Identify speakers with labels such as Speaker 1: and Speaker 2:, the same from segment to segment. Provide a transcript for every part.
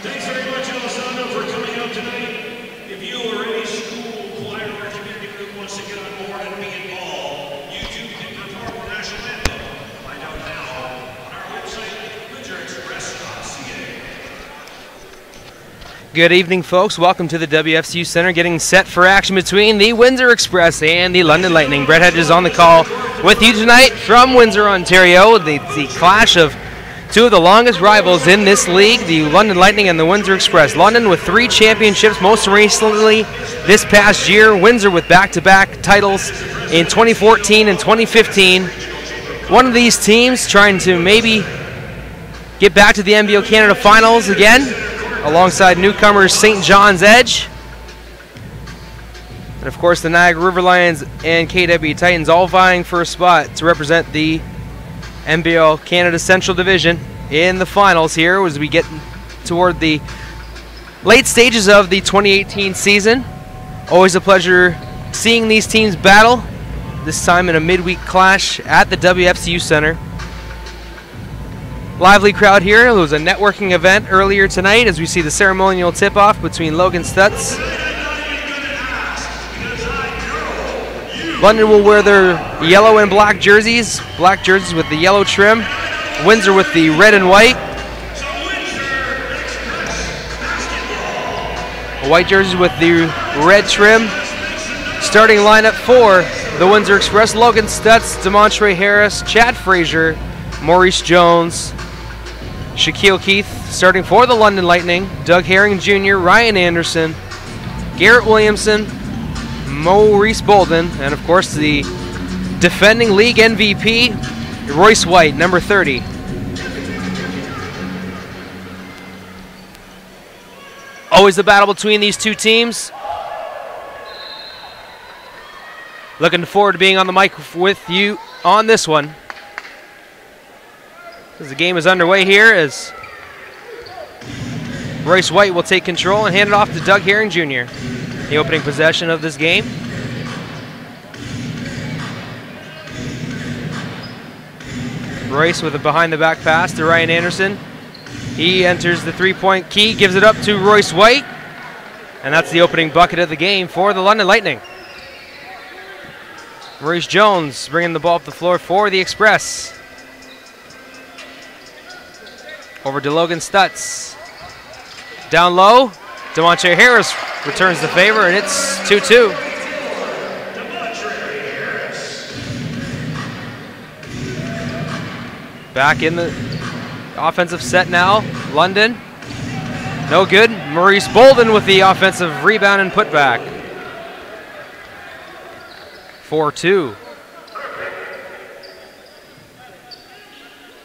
Speaker 1: Thanks very much, Alessandro, for coming out tonight. If you or any school, choir, or community group wants to get on board and be involved, you too can perform the national anthem. Find out now on our website, windsorexpress.ca.
Speaker 2: Good evening, folks. Welcome to the WFCU Center, getting set for action between the Windsor Express and the London Lightning. Brett Hedges on the call with you tonight from Windsor, Ontario. The clash of two of the longest rivals in this league, the London Lightning and the Windsor Express. London with 3 championships, most recently this past year. Windsor with back-to-back titles in 2014 and 2015. One of these teams trying to maybe get back to the NBO Canada Finals again, alongside newcomers St. John's Edge. And of course the Niagara River Lions and KW Titans all vying for a spot to represent the NBL Canada Central Division in the finals here as we get toward the late stages of the 2018 season. Always a pleasure seeing these teams battle, this time in a midweek clash at the WFCU Center. Lively crowd here. It was a networking event earlier tonight as we see the ceremonial tip-off between Logan Stutz. London will wear their yellow and black jerseys with the yellow trim. Windsor with the red and white. White jerseys with the red trim. Starting lineup for the Windsor Express: Logan Stutz, Demontre Harris, Chad Frazier, Maurice Jones, Shaquille Keith. Starting for the London Lightning: Doug Herring Jr., Ryan Anderson, Garrett Williamson, Maurice Bolden, and of course the defending league MVP, Royce White, number 30. Always the battle between these two teams. Looking forward to being on the mic with you on this one, as the game is underway here, as Royce White will take control and hand it off to Doug Herring Jr. The opening possession of this game. Royce with a behind-the-back pass to Ryan Anderson. He enters the three-point key, gives it up to Royce White, and that's the opening bucket of the game for the London Lightning. Maurice Jones bringing the ball up the floor for the Express. Over to Logan Stutz. Down low, Demontre Harris returns the favor, and it's 2-2. Back in the offensive set now, London. No good. Maurice Bolden with the offensive rebound and putback. 4-2.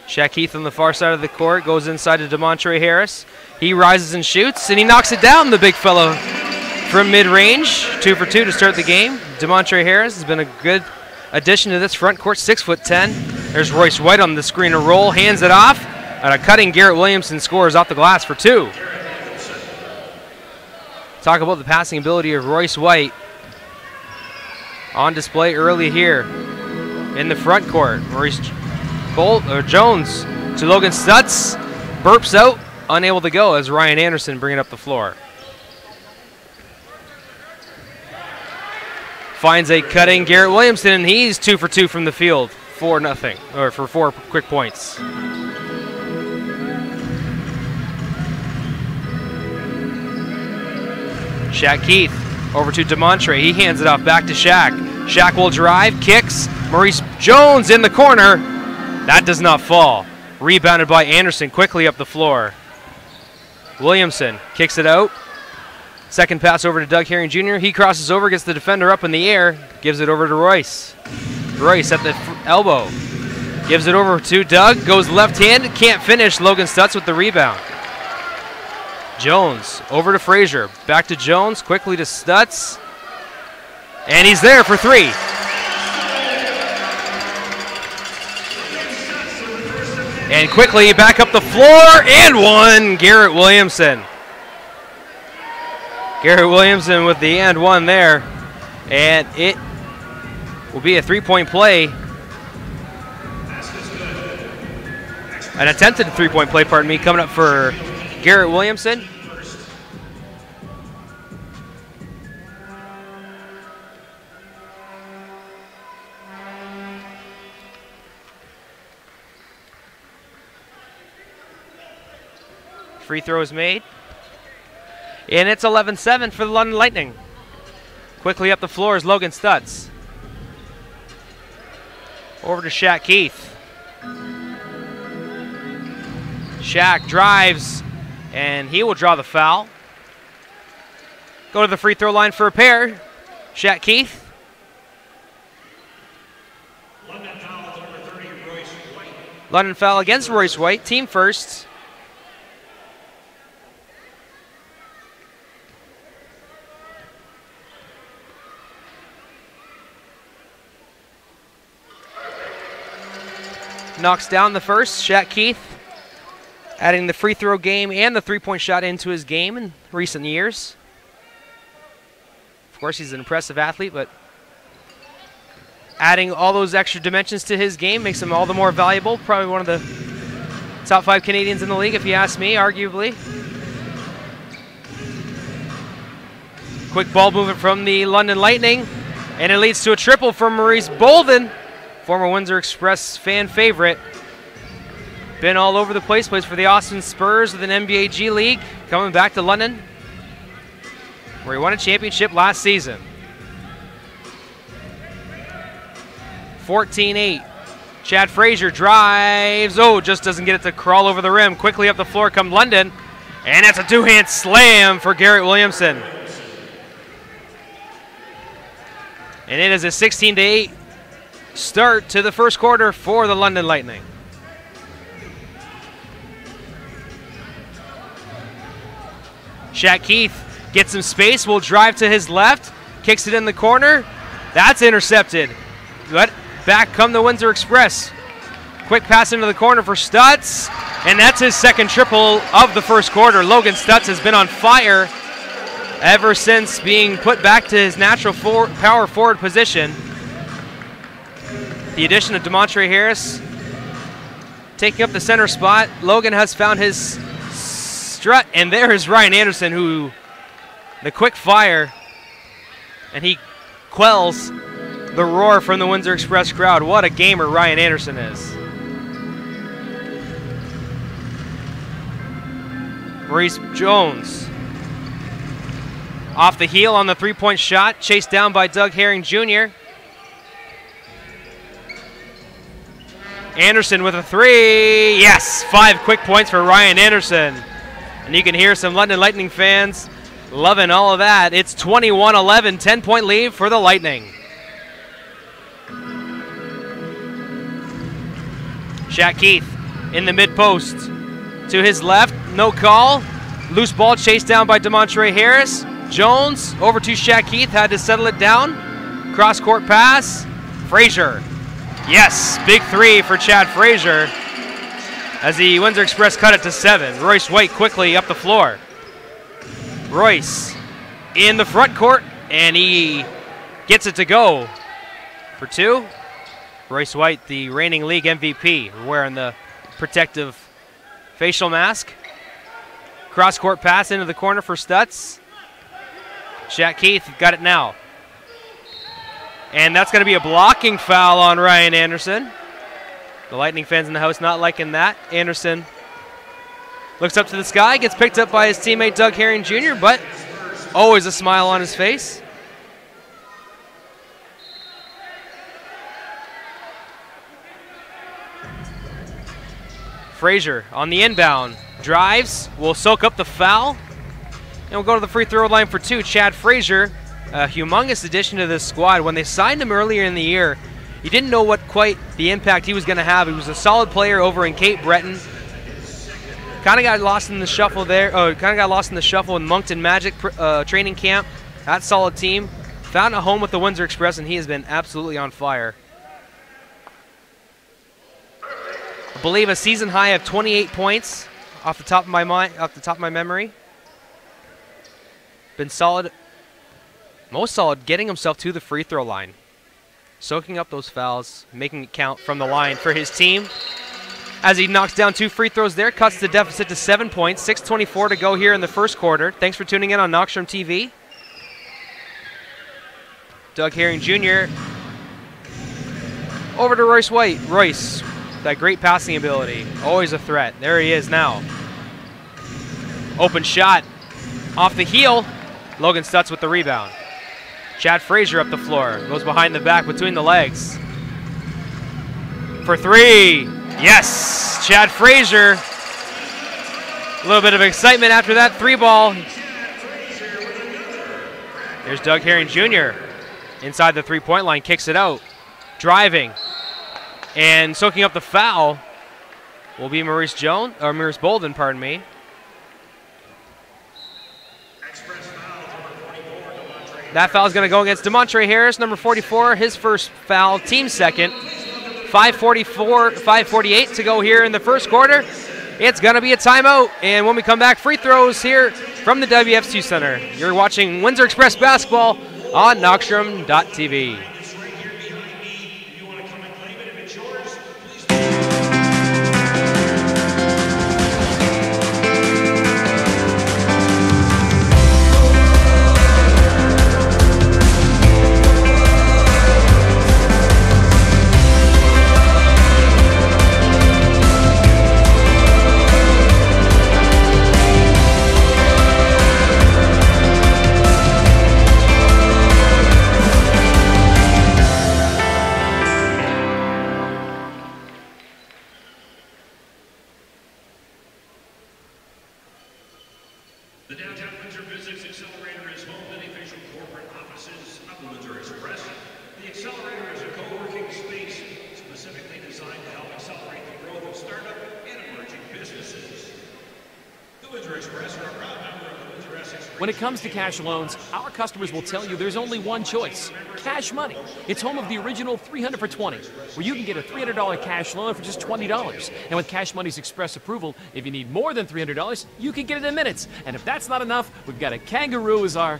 Speaker 2: Shaq Heath on the far side of the court goes inside to Demontre Harris. He rises and shoots, and he knocks it down, the big fellow from mid-range. 2 for 2 to start the game. Demontre Harris has been a good addition to this front court, 6'10". There's Royce White on the screen and roll, hands it off, and a cutting Garrett Williamson scores off the glass for 2. Talk about the passing ability of Royce White. On display early here in the front court. Maurice Jones to Logan Stutz. Burps out, unable to go as Ryan Anderson bringing up the floor. Finds a cutting Garrett Williamson, and he's 2 for 2 from the field. 4-0, or for 4 quick points. Shaq Keith over to Demontre. He hands it off back to Shaq. Shaq will drive, kicks. Maurice Jones in the corner. That does not fall. Rebounded by Anderson quickly up the floor. Williamson kicks it out. Second pass over to Doug Herring Jr. He crosses over, gets the defender up in the air, gives it over to Royce. Royce at the elbow. Gives it over to Doug, goes left-handed, can't finish. Logan Stutz with the rebound. Jones over to Frazier. Back to Jones, quickly to Stutz. And he's there for 3. And quickly back up the floor, and 1, Garrett Williamson. Garrett Williamson with the and 1 there. And it will be a 3-point play. An attempted 3-point play, pardon me, coming up for Garrett Williamson. Free throw is made. And it's 11-7 for the London Lightning. Quickly up the floor is Logan Stutz. Over to Shaq Keith. Shaq drives, and he will draw the foul. Go to the free throw line for a pair. Shaq Keith.
Speaker 1: London foul, number 30, Royce White.
Speaker 2: London foul against Royce White, team first. Knocks down the first. Shaq Keith adding the free throw game and the three-point shot into his game in recent years. Of course, he's an impressive athlete, but adding all those extra dimensions to his game makes him all the more valuable. Probably one of the top 5 Canadians in the league, if you ask me, arguably. Quick ball movement from the London Lightning, and it leads to a triple from Maurice Bolden. Former Windsor Express fan favorite. Been all over the place, plays for the Austin Spurs with an NBA G League. Coming back to London, where he won a championship last season. 14-8. Chad Frazier drives. Oh, just doesn't get it to crawl over the rim. Quickly up the floor come London. And that's a two-hand slam for Garrett Williamson. And it is a 16-8 start to the first quarter for the London Lightning. Shaq Keith gets some space, will drive to his left, kicks it in the corner. That's intercepted. But back come the Windsor Express. Quick pass into the corner for Stutz, and that's his second triple of the first quarter. Logan Stutz has been on fire ever since being put back to his natural power forward position. The addition of DeMontre Harris taking up the center spot. Logan has found his strut, and there is Ryan Anderson, who the quick fire, and he quells the roar from the Windsor Express crowd. What a gamer Ryan Anderson is. Maurice Jones off the heel on the three-point shot, chased down by Doug Herring Jr. Anderson with a three. Yes, 5 quick points for Ryan Anderson. And you can hear some London Lightning fans loving all of that. It's 21-11, 10-point lead for the Lightning. Shaq Keith in the mid-post. To his left, no call. Loose ball chased down by DeMontre Harris. Jones over to Shaq Keith, had to settle it down. Cross-court pass. Frazier. Yes, big three for Chad Frazier as the Windsor Express cut it to 7. Royce White quickly up the floor. Royce in the front court, and he gets it to go for 2. Royce White, the reigning league MVP, wearing the protective facial mask. Cross-court pass into the corner for Stutz. Shaq Keith got it now. And that's going to be a blocking foul on Ryan Anderson. The Lightning fans in the house not liking that. Anderson looks up to the sky, gets picked up by his teammate Doug Herring Jr., but always a smile on his face. Frazier on the inbound. Drives, will soak up the foul, and we'll go to the free throw line for 2. Chad Frazier, a humongous addition to this squad. When they signed him earlier in the year, you didn't know what quite the impact he was going to have. He was a solid player over in Cape Breton. Kind of got lost in the shuffle there. Kind of got lost in the shuffle in Moncton Magic training camp. That solid team. Found a home with the Windsor Express, and he has been absolutely on fire. I believe a season high of 28 points off the top of my mind, off the top of my memory. Been solid, most solid, getting himself to the free throw line, soaking up those fouls, making it count from the line for his team. as he knocks down 2 free throws there, cuts the deficit to 7 points. 6:24 to go here in the first quarter. Thanks for tuning in on Knockstrom TV. Doug Herring Jr. over to Royce White. Royce, that great passing ability, always a threat. There he is now. Open shot off the heel. Logan Stutz with the rebound. Chad Frazier up the floor, goes behind the back between the legs. For 3, yes, Chad Frazier. A little bit of excitement after that 3 ball. There's Doug Herring Jr. inside the 3-point line, kicks it out. Driving and soaking up the foul will be Maurice Bolden, pardon me. That foul is going to go against DeMontre Harris, number 44, his first foul, team second. 5:48 to go here in the first quarter. It's going to be a timeout, and when we come back, free throws here from the WFSU Center. You're watching Windsor Express basketball on Knockstrom.tv.
Speaker 1: The Downtown Windsor Physics Accelerator is home to the official corporate offices of the Windsor Express. The Accelerator is a co-working space specifically designed to help accelerate the growth of startup and emerging businesses. The Windsor Express are a proud member of the Windsor Essex.
Speaker 3: When it comes to cash loans, our customers will tell you there's only one choice: Cash Money. It's home of the original 300 for 20, where you can get a $300 cash loan for just $20. And with Cash Money's express approval, if you need more than $300, you can get it in minutes. And if that's not enough, we've got a kangaroo as our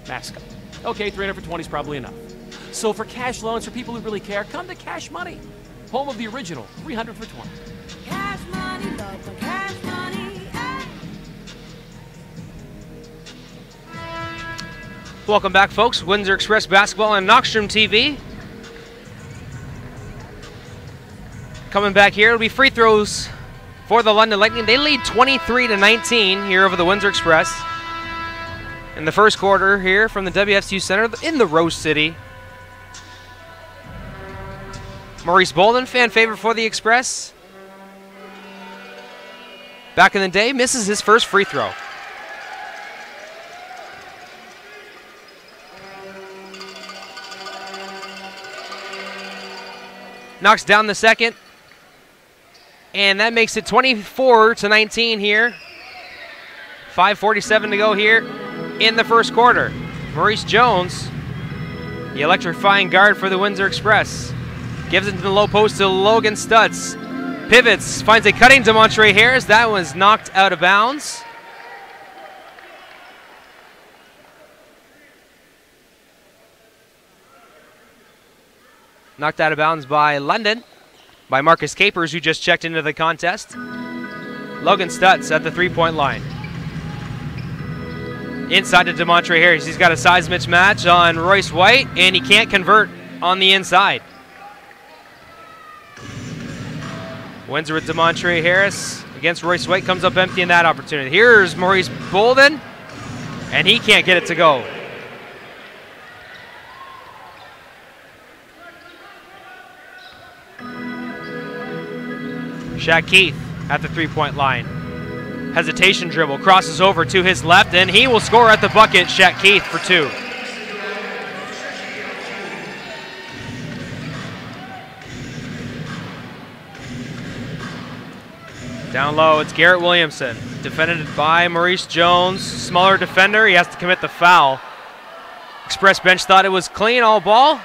Speaker 3: mascot. Okay, 300 for 20 is probably enough. So for cash loans for people who really care, come to Cash Money, home of the original 300 for 20.
Speaker 4: Cash money, love my cash money.
Speaker 2: Welcome back, folks. Windsor Express basketball on Knockstrom TV. Coming back here, it'll be free throws for the London Lightning. They lead 23-19 here over the Windsor Express in the first quarter here from the WFSU Center in the Rose City. Maurice Bolden, fan favorite for the Express. Back in the day, misses his first free throw. Knocks down the second, and that makes it 24-19 here. 5:47 to go here in the first quarter. Maurice Jones, the electrifying guard for the Windsor Express, gives it to the low post to Logan Stutz. Pivots, finds a cutting DeMontre Harris. That was knocked out of bounds. Knocked out of bounds by London, by Marcus Capers, who just checked into the contest. Logan Stutz at the 3-point line. Inside to DeMontre Harris. He's got a size mismatch on Royce White, and he can't convert on the inside. Windsor with DeMontre Harris against Royce White, comes up empty in that opportunity. Here's Maurice Bolden, and he can't get it to go. Shaq Keith at the 3-point line. Hesitation dribble, crosses over to his left, and he will score at the bucket. Shaq Keith for 2. Down low, it's Garrett Williamson, defended by Maurice Jones. Smaller defender, he has to commit the foul. Express bench thought it was clean, all ball.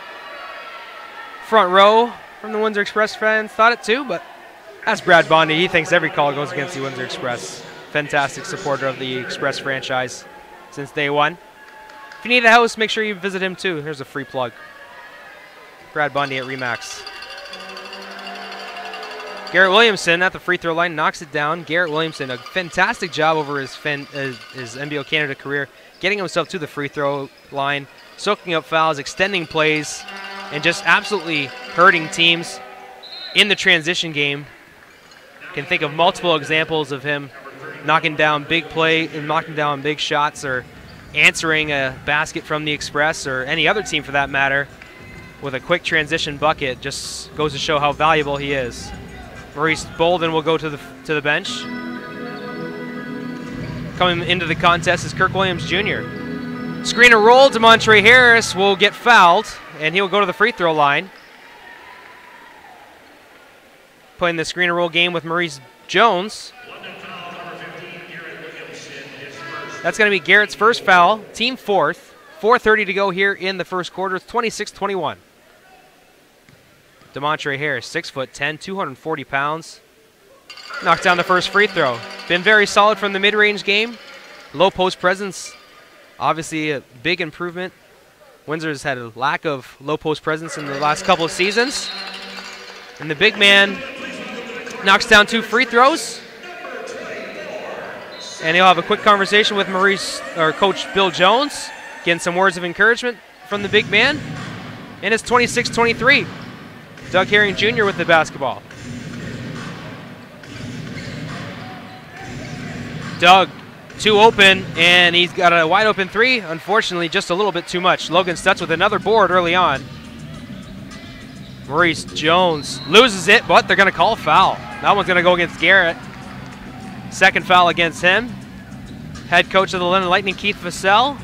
Speaker 2: Front row from the Windsor Express fans thought it too, but that's Brad Bondi. He thinks every call goes against the Windsor Express. Fantastic supporter of the Express franchise since day one. If you need a house, make sure you visit him too. Here's a free plug. Brad Bondi at Remax. Garrett Williamson at the free throw line knocks it down. Garrett Williamson, a fantastic job over his NBO Canada career, getting himself to the free throw line, soaking up fouls, extending plays, and just absolutely hurting teams in the transition game. Can think of multiple examples of him knocking down big play and knocking down big shots, or answering a basket from the Express or any other team for that matter with a quick transition bucket. Just goes to show how valuable he is. Maurice Bolden will go to the bench. Coming into the contest is Kirk Williams Jr. Screen and roll. DeMontre Harris will get fouled, and he will go to the free throw line. Playing the screen and roll game with Maurice Jones. That's going to be Garrett's first foul, team fourth. 4:30 to go here in the first quarter. It's 26-21. DeMontre Harris, 6'10", 240 pounds. Knocked down the first free throw. Been very solid from the mid-range game. Low post presence, obviously a big improvement. Windsor's had a lack of low post presence in the last couple of seasons. And the big man knocks down 2 free throws. And he'll have a quick conversation with Coach Bill Jones, getting some words of encouragement from the big man. And it's 26-23. Doug Herring Jr. with the basketball. Doug, 2 open, and he's got a wide open 3. Unfortunately, just a little bit too much. Logan Stutz with another board early on. Maurice Jones loses it, but they're going to call a foul. That one's going to go against Garrett. Second foul against him. Head coach of the London Lightning, Keith Vassell,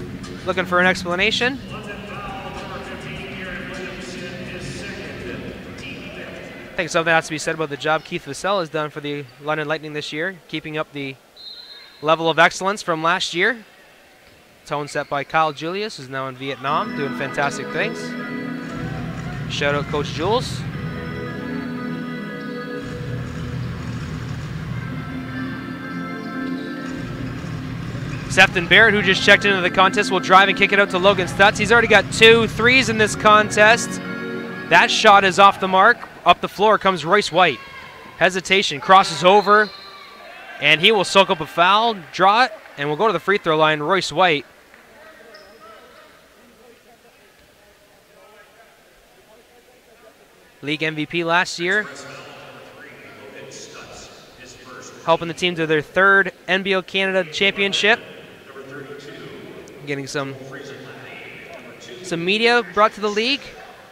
Speaker 2: looking for an explanation. I think something has to be said about the job Keith Vassell has done for the London Lightning this year, keeping up the level of excellence from last year. Tone set by Kyle Julius, who's now in Vietnam, doing fantastic things. Shout out Coach Jules. Sefton Barrett, who just checked into the contest, will drive and kick it out to Logan Stutz. He's already got 2 threes in this contest. That shot is off the mark. Up the floor comes Royce White. Hesitation, crosses over, and he will soak up a foul, draw it, and will go to the free throw line. Royce White. League MVP last year. Helping the team to their 3rd NBO Canada championship. Getting some media brought to the league.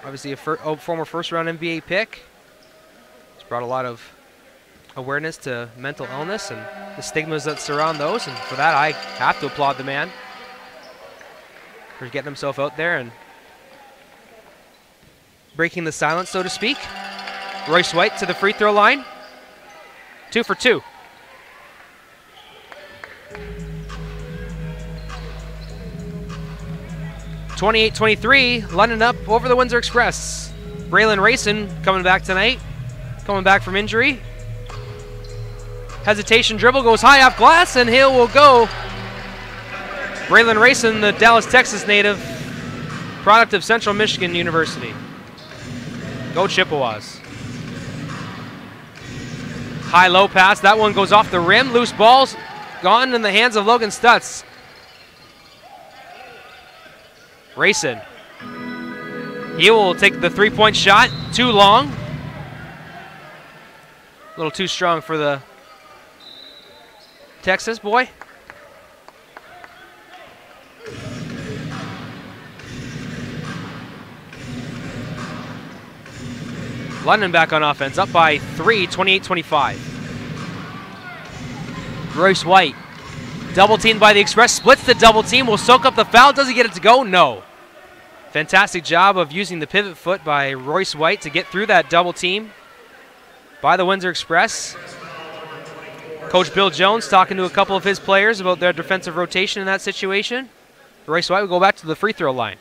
Speaker 2: Obviously a former first-round NBA pick. It's brought a lot of awareness to mental illness and the stigmas that surround those, and for that I have to applaud the man for getting himself out there and breaking the silence, so to speak. Royce White to the free throw line. 2 for 2. (28-23), London up over the Windsor Express. Braylon Rayson coming back tonight, coming back from injury. Hesitation dribble, goes high off glass, and he will go. Braylon Rayson, the Dallas, Texas native, product of Central Michigan University. Go Chippewas. High-low pass, that one goes off the rim. Loose balls gone in the hands of Logan Stutz. Rayson. He will take the 3-point shot. Too long. A little too strong for the Texas boy. London back on offense, up by 3, 28-25. Royce White, double teamed by the Express, splits the double team, will soak up the foul. Does he get it to go? No. Fantastic job of using the pivot foot by Royce White to get through that double team by the Windsor Express. Coach Bill Jones talking to a couple of his players about their defensive rotation in that situation. Royce White will go back to the free throw line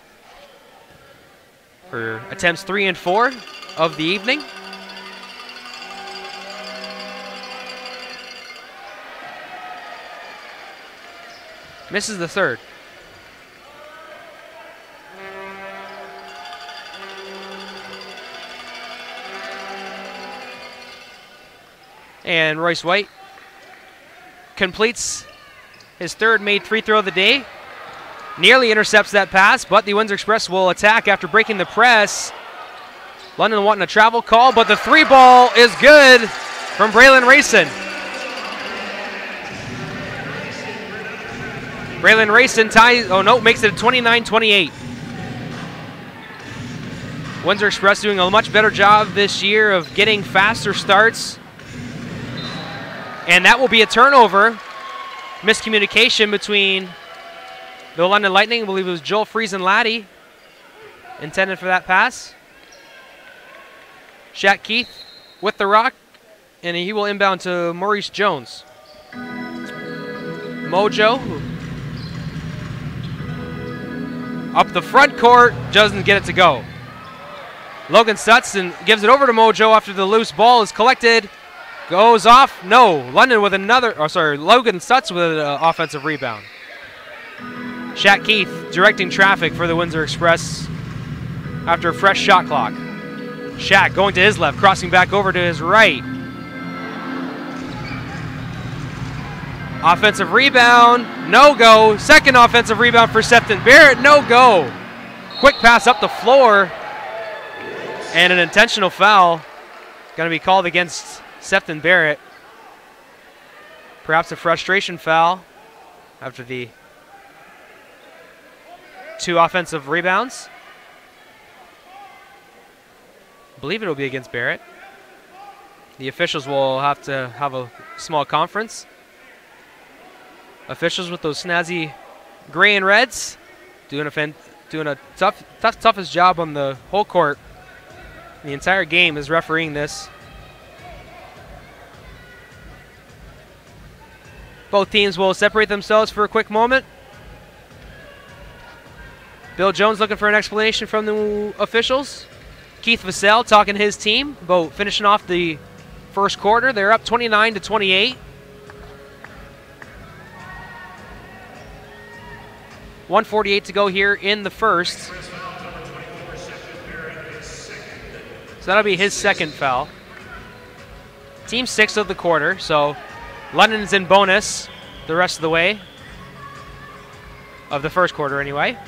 Speaker 2: for attempts 3 and 4 of the evening. Misses the third. And Royce White completes his third made free throw of the day. Nearly intercepts that pass, but the Windsor Express will attack after breaking the press. London wanting a travel call, but the three ball is good from Braylon Rayson. Braylon Rayson ties, makes it 29-28. Windsor Express doing a much better job this year of getting faster starts. And that will be a turnover. Miscommunication between the London Lightning. I believe it was Joel Friesen-Laddie intended for that pass. Shaq Keith with the rock, and he will inbound to Maurice Jones. Mojo up the front court, doesn't get it to go. Logan Stutson gives it over to Mojo after the loose ball is collected. Goes off. No. London with another. Logan Stutz with an offensive rebound. Shaq Keith directing traffic for the Windsor Express after a fresh shot clock. Shaq going to his left, crossing back over to his right. Offensive rebound. No go. Second offensive rebound for Sefton Barrett. No go. Quick pass up the floor. And an intentional foul going to be called against Sefton Barrett. Perhaps a frustration foul after the 2 offensive rebounds. I believe it will be against Barrett. The officials will have to have a small conference. Officials with those snazzy gray and reds doing a toughest job on the whole court. The entire game is refereeing this. Both teams will separate themselves for a quick moment. Bill Jones looking for an explanation from the officials. Keith Vassell talking to his team about finishing off the first quarter. They're up 29-28. 1:48 to go here in the first. So that'll be his second foul. Team 6 of the quarter, so London's in bonus the rest of the way. Of the first quarter, anyway.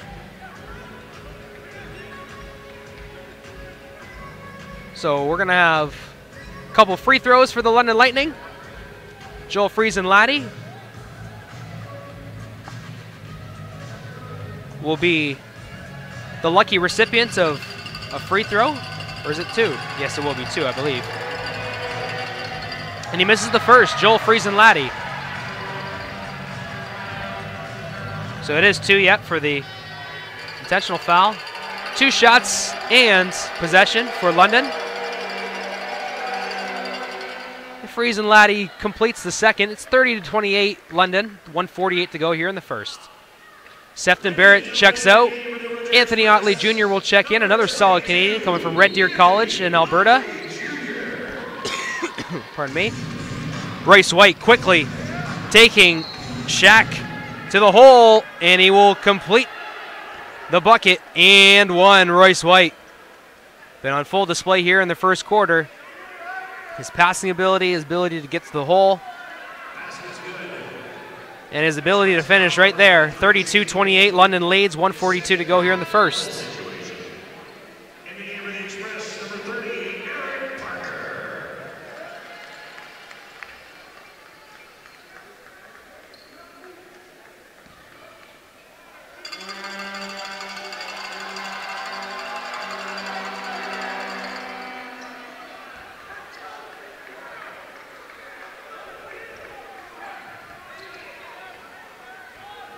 Speaker 2: So we're going to have a couple free throws for the London Lightning. Joel Friesen-Laddie will be the lucky recipient of a free throw. Or is it 2? Yes, it will be 2, I believe. And he misses the first, Joel Friesen-Laddie. So it is 2 yet for the intentional foul. 2 shots and possession for London. Friesen-Laddie completes the second. It's 30-28 London. 1:48 to go here in the first. Sefton Barrett checks out. Anthony Otley Jr. will check in. Another solid Canadian coming from Red Deer College in Alberta. Pardon me. Royce White quickly taking Shaq to the hole, and he will complete the bucket and one. Royce White been on full display here in the first quarter. His passing ability, his ability to get to the hole, and his ability to finish right there. 32-28, London leads, 1:42 to go here in the first.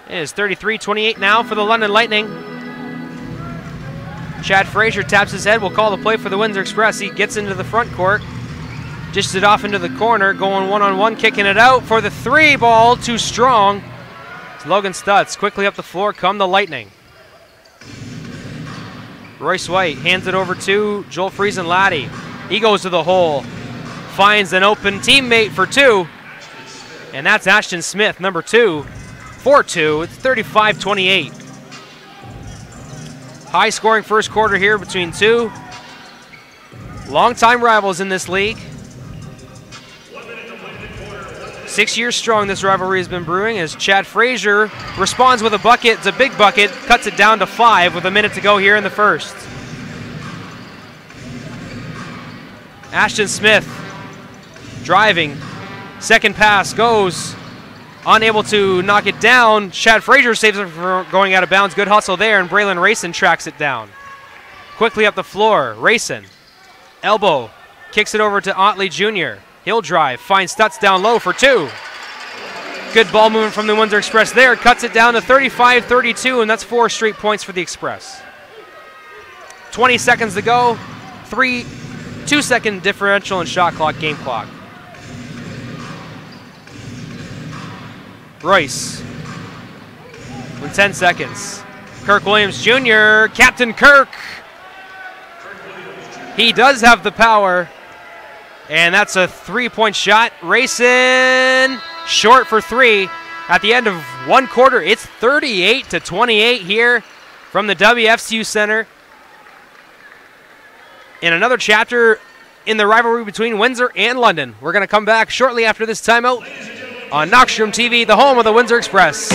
Speaker 2: It is 33-28 now for the London Lightning. Chad Frazier taps his head. We'll call the play for the Windsor Express. He gets into the front court. Dishes it off into the corner. Going one-on-one, kicking it out for the 3 ball. Too strong. It's Logan Stutz. Quickly up the floor come the Lightning. Royce White hands it over to Joel Friesen-Laddie. He goes to the hole. Finds an open teammate for 2. And that's Ashton Smith, number 2. 4-2, it's 35-28. High scoring first quarter here between 2 longtime rivals in this league. 6 years strong this rivalry has been brewing as Chad Frazier responds with a bucket. It's a big bucket, cuts it down to 5 with a minute to go here in the first. Ashton Smith driving. Second pass goes. Unable to knock it down. Chad Frazier saves it from going out of bounds. Good hustle there, and Braylon Rayson tracks it down. Quickly up the floor. Rayson. Elbow. Kicks it over to Otley Jr. He'll drive. Finds Stutz down low for 2. Good ball movement from the Windsor Express there. Cuts it down to 35-32, and that's 4 straight points for the Express. 20 seconds to go. 2-second differential in shot clock, game clock. Royce. In 10 seconds. Kirk Williams Jr., Captain Kirk. He does have the power. And that's a 3-point shot. Rayson short for 3. At the end of 1 quarter, it's 38-28 here from the WFCU Center. In another chapter in the rivalry between Windsor and London. We're going to come back shortly after this timeout on Knoxstrom TV, the home of the Windsor Express.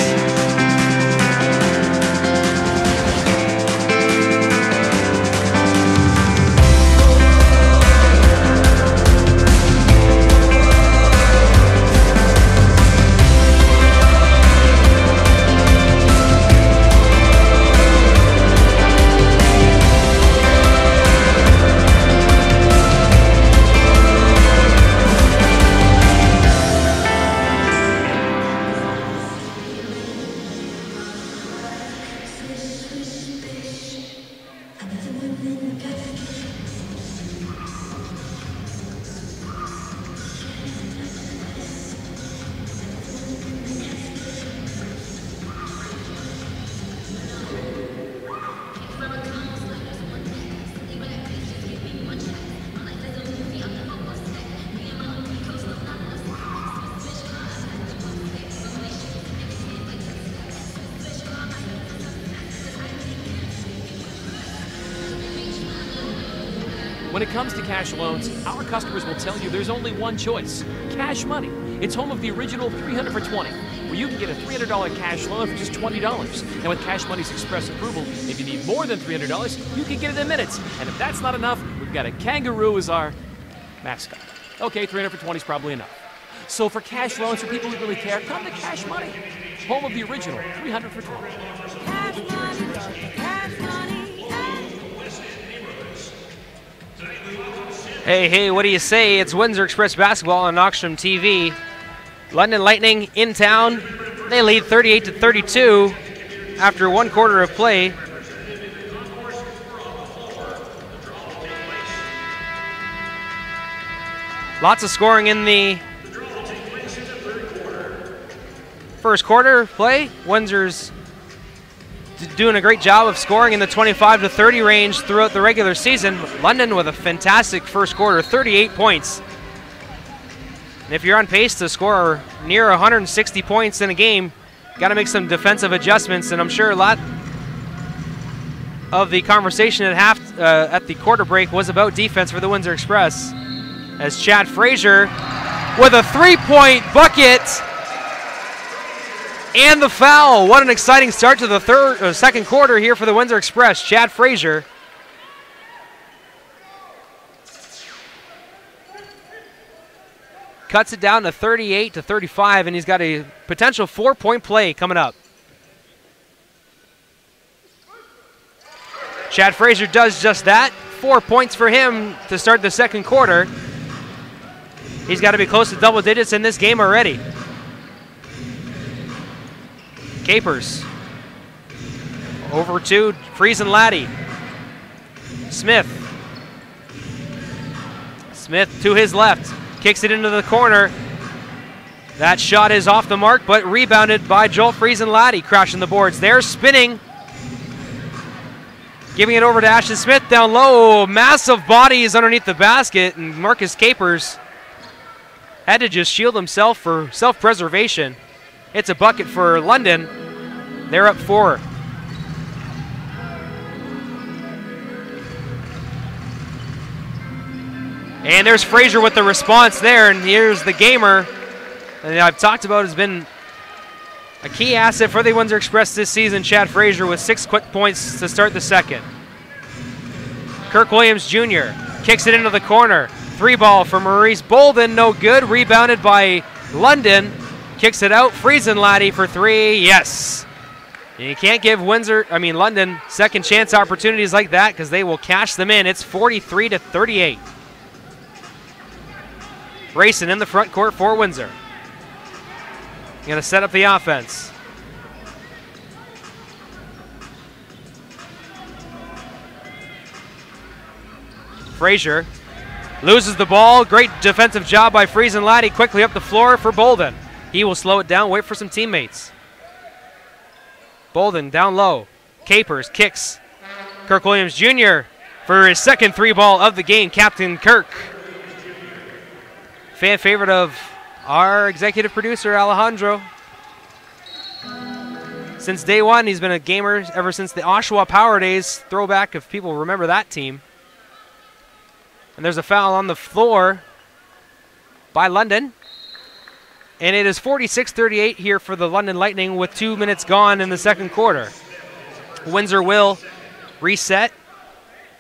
Speaker 3: When it comes to cash loans, our customers will tell you there's only one choice: Cash Money. It's home of the original 300 for 20, where you can get a $300 cash loan for just $20. And with Cash Money's express approval, if you need more than $300, you can get it in minutes. And if that's not enough, we've got a kangaroo as our mascot. Okay, 300 for 20 is probably enough. So for cash loans for people who really care, come to Cash Money, home of the original 300 for 20.
Speaker 4: Cash money, love for cash money.
Speaker 2: Hey, what do you say? It's Windsor Express basketball on Knoxstrom TV. London Lightning in town. They lead 38-32 after 1 quarter of play. Lots of scoring in the first quarter play. Windsor's doing a great job of scoring in the 25-30 range throughout the regular season. London with a fantastic first quarter, 38 points. And if you're on pace to score near 160 points in a game, got to make some defensive adjustments, and I'm sure a lot of the conversation at the quarter break was about defense for the Windsor Express. As Chad Frazier with a 3-point bucket and the foul. What an exciting start to the second quarter here for the Windsor Express. Chad Frazier. Cuts it down to 38-35, and he's got a potential 4-point play coming up. Chad Frazier does just that. 4 points for him to start the second quarter. He's got to be close to double digits in this game already. Capers. Over to Friesen Laddie. Smith. Smith to his left. Kicks it into the corner. That shot is off the mark, but rebounded by Joel Friesen Laddie. Crashing the boards there, spinning. Giving it over to Ashton Smith down low. Massive bodies underneath the basket, and Marcus Capers had to just shield himself for self-preservation. It's a bucket for London. They're up 4. And there's Frazier with the response there, and here's the gamer and I've talked about has been a key asset for the Windsor Express this season, Chad Frazier, with 6 quick points to start the second. Kirk Williams Jr. kicks it into the corner. 3-ball for Maurice Bolden, no good. Rebounded by London. Kicks it out. Friesenladdie for 3. Yes. And you can't give London second chance opportunities like that because they will cash them in. It's 43-38. Racing in the front court for Windsor. Going to set up the offense. Frazier loses the ball. Great defensive job by Friesenladdie. Quickly up the floor for Bolden. He will slow it down, wait for some teammates. Bolden down low. Capers, kicks. Kirk Williams Jr. for his second 3-ball of the game. Captain Kirk. Fan favorite of our executive producer, Alejandro. Since day one, he's been a gamer ever since the Oshawa Power Days. Throwback, if people remember that team. And there's a foul on the floor by London. And it is 46-38 here for the London Lightning with 2 minutes gone in the second quarter. Windsor will reset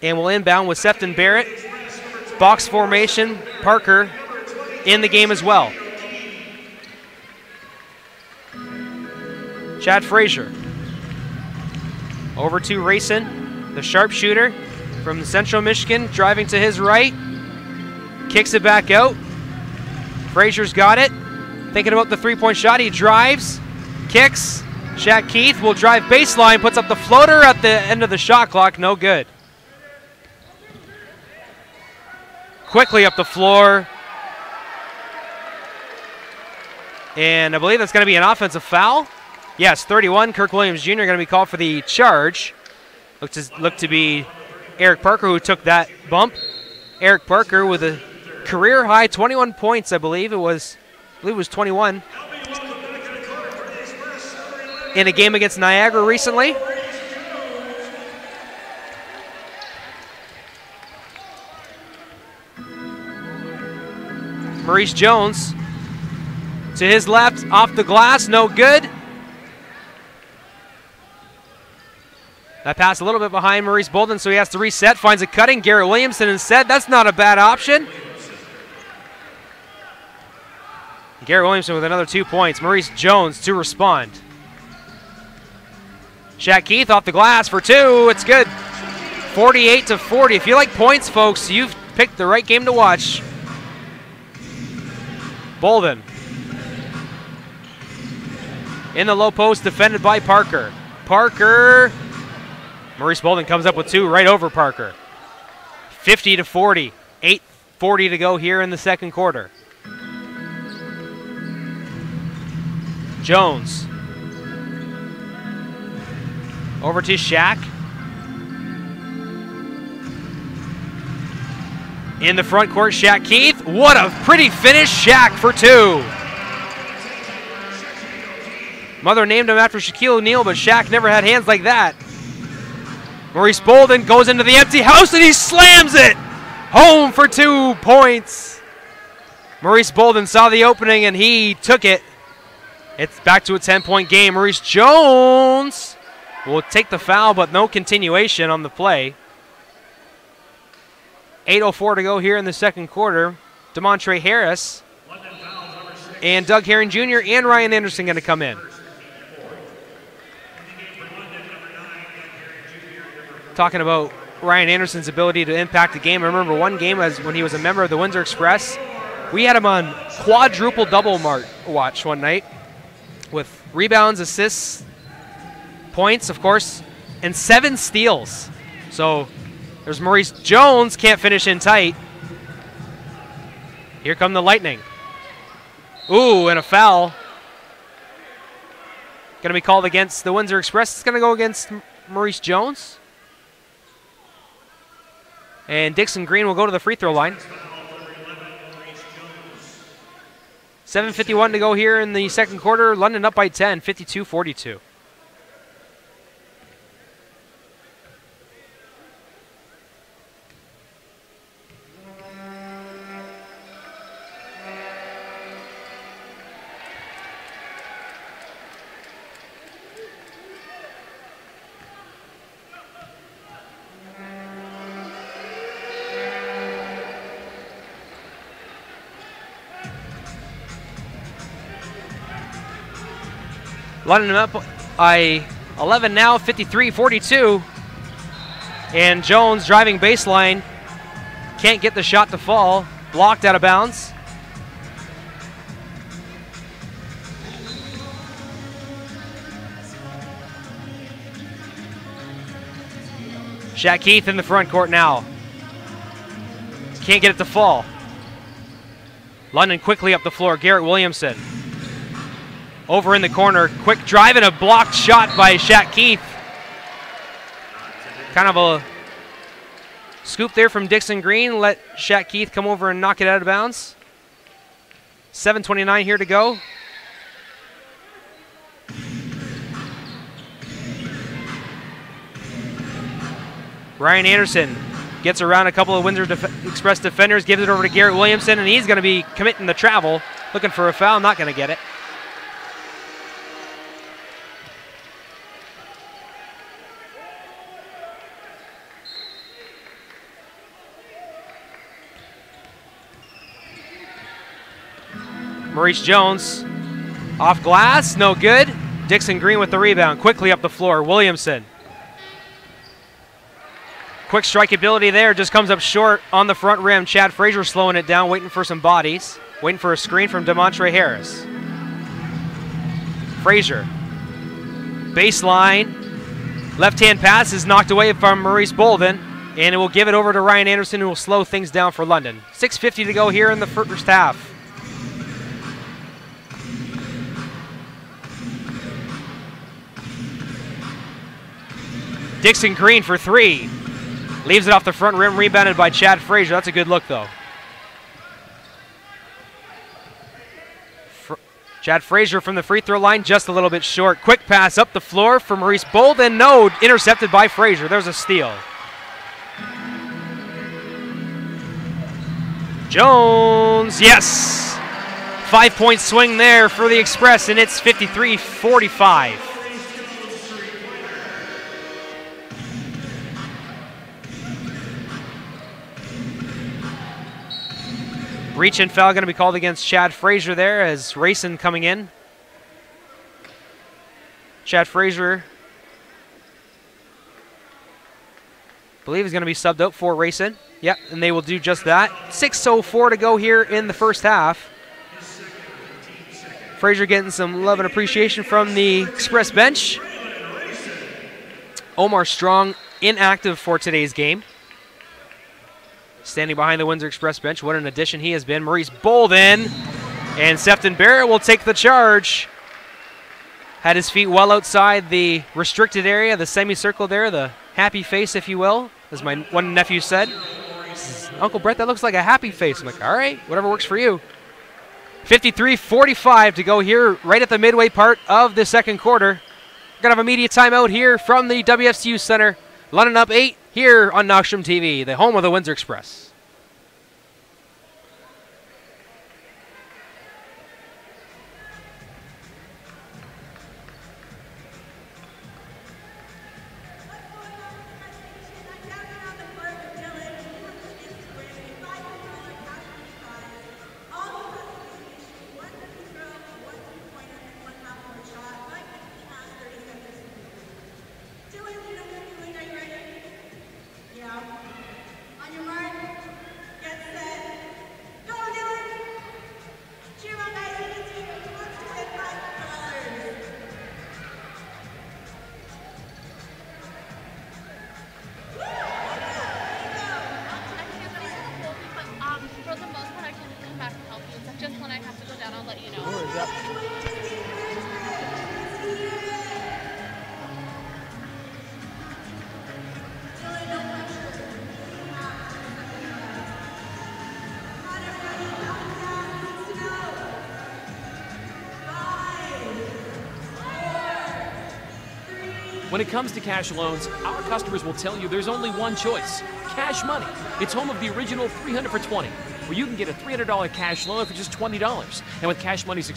Speaker 2: and will inbound with Sefton Barrett. Box formation, Parker in the game as well. Chad Frazier. Over to Rayson, the sharpshooter from Central Michigan, driving to his right. Kicks it back out. Frazier's got it. Thinking about the 3-point shot, he drives, kicks. Shaq Keith will drive baseline, puts up the floater at the end of the shot clock, no good. Quickly up the floor. And I believe that's going to be an offensive foul. Yes, 31, Kirk Williams Jr. going to be called for the charge. Looked to be Eric Parker who took that bump. Eric Parker with a career high 21 points, I believe it was 21 in a game against Niagara recently. Maurice Jones to his left, off the glass, no good. That pass a little bit behind Maurice Bolden, so he has to reset, finds a cutting. Garrett Williamson instead, that's not a bad option. Garrett Williamson with another 2 points. Maurice Jones to respond. Shaq Keith off the glass for 2. It's good. 48-40. If you like points, folks, you've picked the right game to watch. Bolden. In the low post, defended by Parker. Parker. Maurice Bolden comes up with 2 right over Parker. 50-40. 8:40 to go here in the second quarter. Jones. Over to Shaq. In the front court, Shaq Keith. What a pretty finish, Shaq for 2. Mother named him after Shaquille O'Neal, but Shaq never had hands like that. Maurice Bolden goes into the empty house and he slams it. Home for 2 points. Maurice Bolden saw the opening and he took it. It's back to a 10-point game. Maurice Jones will take the foul, but no continuation on the play. 8:04 to go here in the second quarter. DeMontre Harris and Doug Herron Jr. and Ryan Anderson going to come in. Talking about Ryan Anderson's ability to impact the game. I remember one game when he was a member of the Windsor Express. We had him on quadruple double watch one night with rebounds, assists, points, of course, and 7 steals. So there's Maurice Jones, can't finish in tight. Here come the Lightning. Ooh, and a foul. Going to be called against the Windsor Express. It's going to go against Maurice Jones. And Dixon Green will go to the free throw line. 7:51 to go here in the second quarter. London up by 10, 52-42. London up by 11 now, 53-42. And Jones driving baseline. Can't get the shot to fall. Blocked out of bounds. Shaq Keith in the front court now. Can't get it to fall. London quickly up the floor. Garrett Williamson. Over in the corner. Quick drive and a blocked shot by Shaq Keith. Kind of a scoop there from Dixon Green. Let Shaq Keith come over and knock it out of bounds. 7:29 here to go. Ryan Anderson gets around a couple of Windsor Express defenders, gives it over to Garrett Williamson, and he's going to be committing the travel. Looking for a foul, not going to get it. Maurice Jones off glass, no good. Dixon Green with the rebound, quickly up the floor. Williamson. Quick strike ability there, just comes up short on the front rim. Chad Frazier slowing it down, waiting for some bodies. Waiting for a screen from DeMontre Harris. Frazier. Baseline. Left-hand pass is knocked away from Maurice Bolden, and it will give it over to Ryan Anderson, who will slow things down for London. 6:50 to go here in the first half. Dixon Green for three. Leaves it off the front rim, rebounded by Chad Frazier. That's a good look, though. Chad Frazier from the free throw line, just a little bit short. Quick pass up the floor for Maurice Bolden. No, intercepted by Frazier. There's a steal. Jones, yes. 5-point swing there for the Express, and it's 53-45. Reach and foul going to be called against Chad Frazier there as Rayson coming in. Chad Frazier, I believe, is going to be subbed out for Rayson. Yep, and they will do just that. 6:04 to go here in the first half. Frazier getting some love and appreciation from the Express bench. Omar Strong inactive for today's game. Standing behind the Windsor Express bench. What an addition he has been. Maurice Bolden. And Sefton Barrett will take the charge. Had his feet well outside the restricted area, the semicircle there, the happy face, if you will, as my one nephew said. Uncle Brett, that looks like a happy face. I'm like, all right, whatever works for you. 53-45 to go here right at the midway part of the second quarter. We're going to have a media timeout here from the WFCU Center. London up 8 here on Knockstrom TV, the home of the Windsor Express.
Speaker 3: When it comes to cash loans, our customers will tell you there's only one choice: Cash Money. It's home of the original 300 for 20, where you can get a $300 cash loan for just $20. And with Cash Money's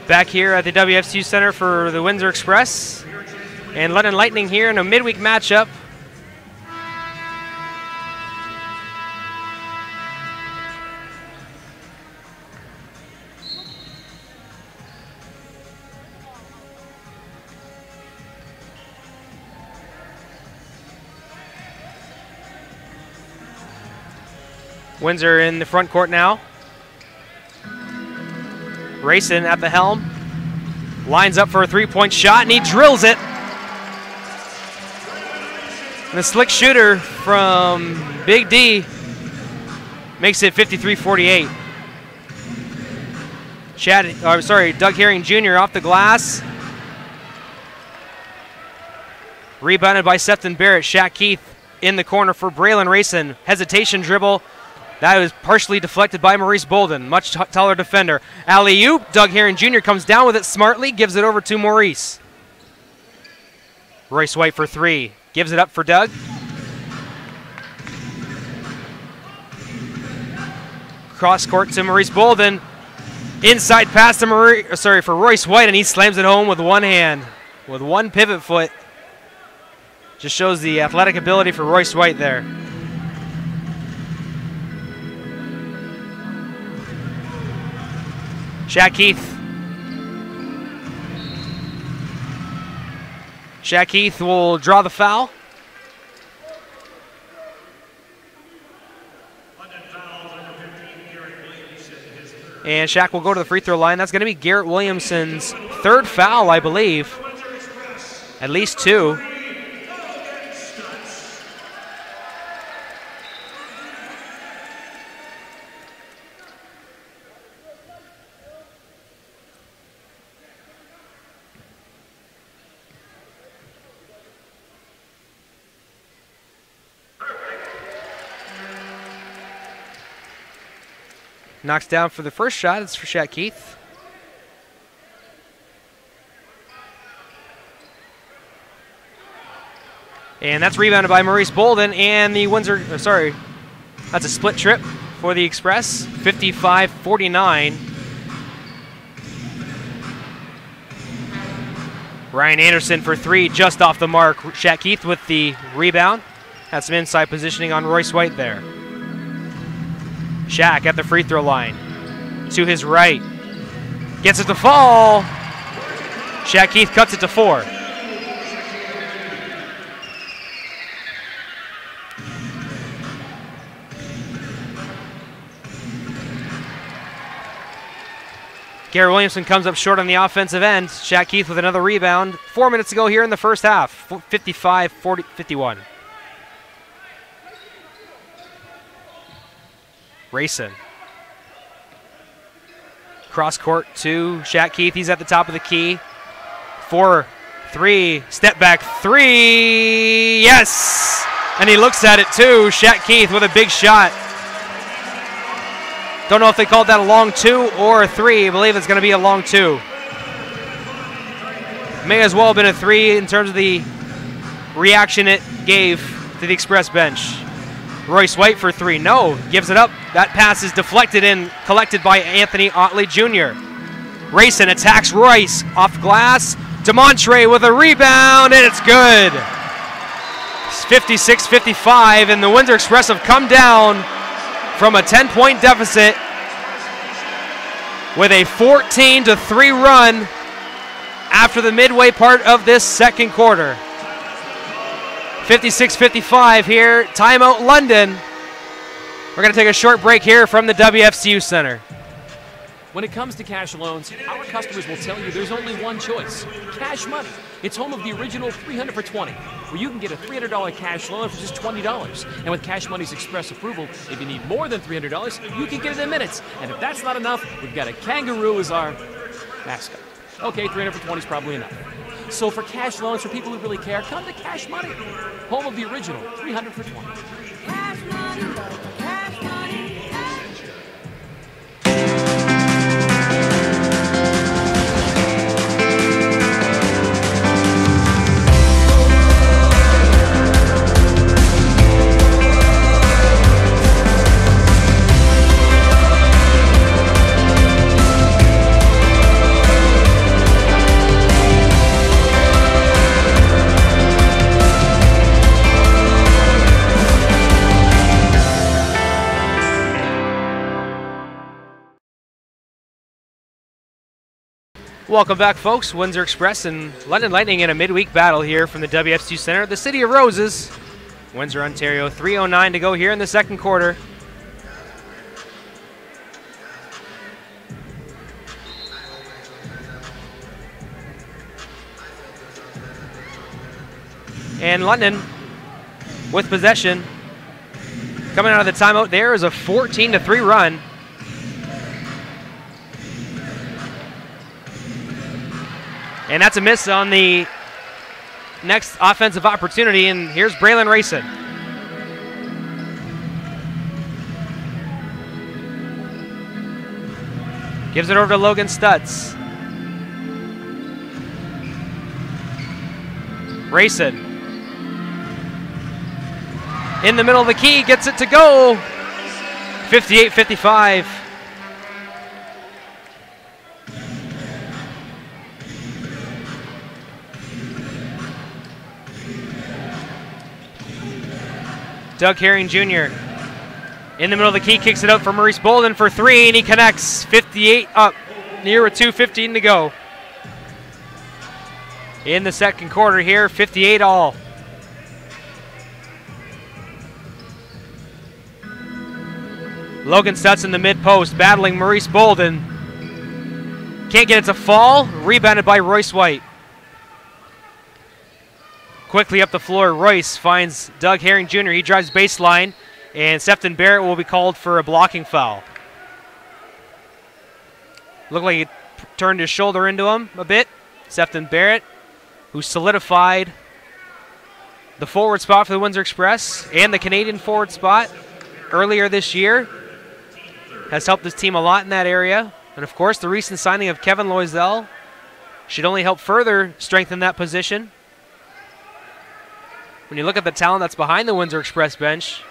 Speaker 2: Back here at the WFCU Center for the Windsor Express and London Lightning here in a midweek matchup. Windsor in the front court now. Rayson at the helm. Lines up for a three-point shot, and he drills it. And the slick shooter from Big D makes it 53-48. Doug Herring Jr. off the glass. Rebounded by Sefton Barrett. Shaq Keith in the corner for Braylon Rayson. Hesitation dribble. That was partially deflected by Maurice Bolden, much taller defender. Alley-oop. Doug Herring Jr. comes down with it smartly, gives it over to Maurice. Royce White for three. Gives it up for Doug. Cross court to Maurice Bolden. Inside pass to for Royce White, and he slams it home with one hand, with one pivot foot. Just shows the athletic ability for Royce White there. Shaq Keith will draw the foul. And Shaq will go to the free throw line. That's going to be Garrett Williamson's third foul, I believe. At least two. Knocks down for the first shot. It's for Shaq Keith. And that's rebounded by Maurice Bolden, and the Windsor, that's a split trip for the Express, 55-49. Ryan Anderson for three, just off the mark. Shaq Keith with the rebound. Had some inside positioning on Royce White there. Shaq at the free throw line. To his right. Gets it to fall. Shaq Keith cuts it to four. Garrett Williamson comes up short on the offensive end. Shaq Keith with another rebound. 4 minutes to go here in the first half. 55-51. Rayson. Cross court to Shaq Keith. He's at the top of the key. 4-3. Step back three. Yes! And he looks at it too. Shaq Keith with a big shot. Don't know if they called that a long two or a three. I believe it's going to be a long two. May as well have been a three in terms of the reaction it gave to the Express bench. Royce White for three. No, gives it up. That pass is deflected and collected by Anthony Otley Jr. Rayson attacks Royce off glass. DeMontre with a rebound, and it's good. It's 56-55, and the Windsor Express have come down from a 10-point deficit with a 14-3 run after the midway part of this second quarter. 56-55 here. Timeout London. We're going to take a short break here from the WFCU Center.
Speaker 3: When it comes to cash loans, our customers will tell you there's only one choice: Cash Money. It's home of the original 300 for 20, where you can get a $300 cash loan for just $20. And with Cash Money's express approval, if you need more than $300, you can get it in minutes. And if that's not enough, we've got a kangaroo as our mascot. Okay, 300 for 20 is probably enough. So for cash loans for people who really care, come to Cash Money, home of the original 300 for 20.
Speaker 4: Cash money, cash money, cash.
Speaker 2: Welcome back, folks. Windsor Express and London Lightning in a midweek battle here from the WFCU Center, the City of Roses, Windsor, Ontario. 3:09 to go here in the second quarter. And London with possession. Coming out of the timeout there is a 14-3 run. And that's a miss on the next offensive opportunity. And here's Braylon Rayson. Gives it over to Logan Stutz. Rayson. In the middle of the key, gets it to go. 58-55. Doug Herring Jr. in the middle of the key, kicks it out for Maurice Bolden for three, and he connects. 58 up, near with 2:15 to go. In the second quarter here, 58 all. Logan Stutz in the mid-post, battling Maurice Bolden. Can't get it to fall, rebounded by Royce White. Quickly up the floor, Royce finds Doug Herring Jr. He drives baseline, and Sefton Barrett will be called for a blocking foul. Looked like he turned his shoulder into him a bit. Sefton Barrett, who solidified the forward spot for the Windsor Express and the Canadian forward spot earlier this year, has helped his team a lot in that area. And of course, the recent signing of Kevin Loisel should only help further strengthen that position. When you look at the talent that's behind the Windsor Express bench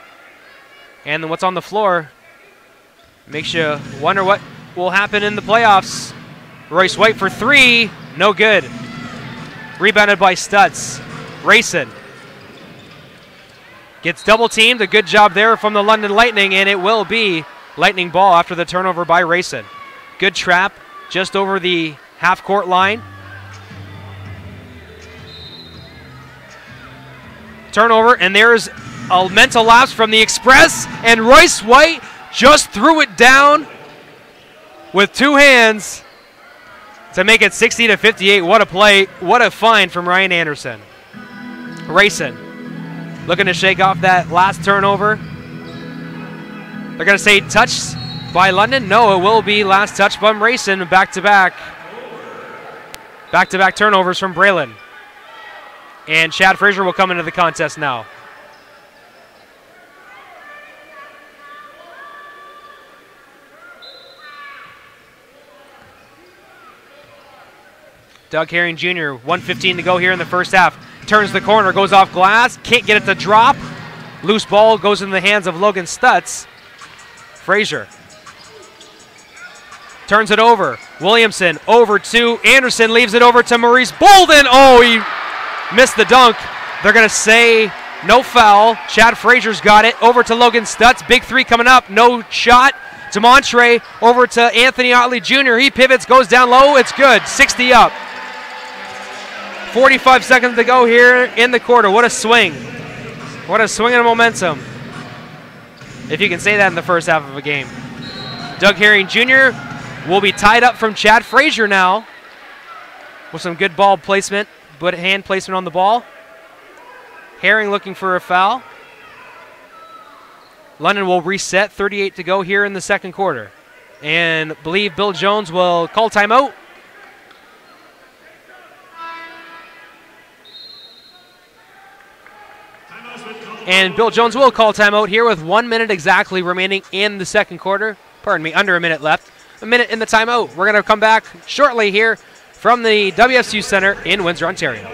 Speaker 2: and then what's on the floor, it makes you wonder what will happen in the playoffs. Royce White for three, no good. Rebounded by Stutz. Rayson gets double teamed, a good job there from the London Lightning, and it will be Lightning ball after the turnover by Rayson. Good trap just over the half-court line. Turnover, and there's a mental lapse from the Express, and Royce White just threw it down with two hands to make it 60-58. What a play, what a find from Ryan Anderson. Rayson looking to shake off that last turnover. They're going to say touch by London. No, it will be last touch by Rayson. Back-to-back turnovers from Braylon. And Chad Frazier will come into the contest now. Doug Herring Jr., 1:15 to go here in the first half. Turns the corner, goes off glass, can't get it to drop. Loose ball goes in the hands of Logan Stutz. Frazier turns it over. Williamson over to Anderson, leaves it over to Maurice Bolden. Oh, he missed the dunk. They're going to say no foul. Chad Frazier's got it. Over to Logan Stutz. Big three coming up. No shot. Demontre over to Anthony Otley Jr. He pivots, goes down low. It's good. 60 up. 45 seconds to go here in the quarter. What a swing. What a swing of momentum, if you can say that in the first half of a game. Doug Herring Jr. will be tied up from Chad Frazier now with some good ball placement, but hand placement on the ball. Herring looking for a foul. London will reset, 38 to go here in the second quarter. And I believe Bill Jones will call timeout. And Bill Jones will call timeout here with 1 minute exactly remaining in the second quarter. Pardon me, under a minute left. A minute in the timeout. We're going to come back shortly here from the WFSU Center in Windsor, Ontario.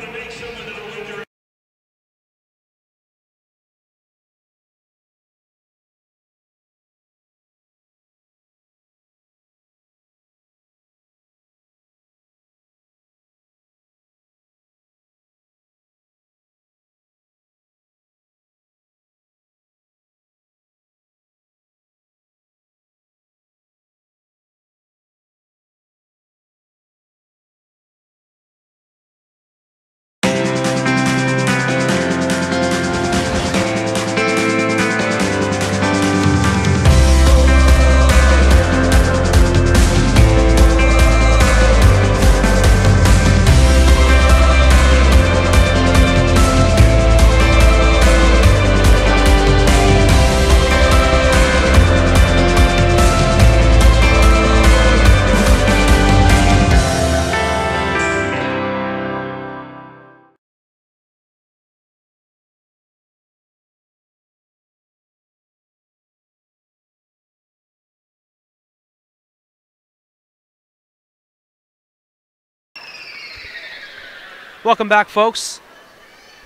Speaker 2: Welcome back, folks.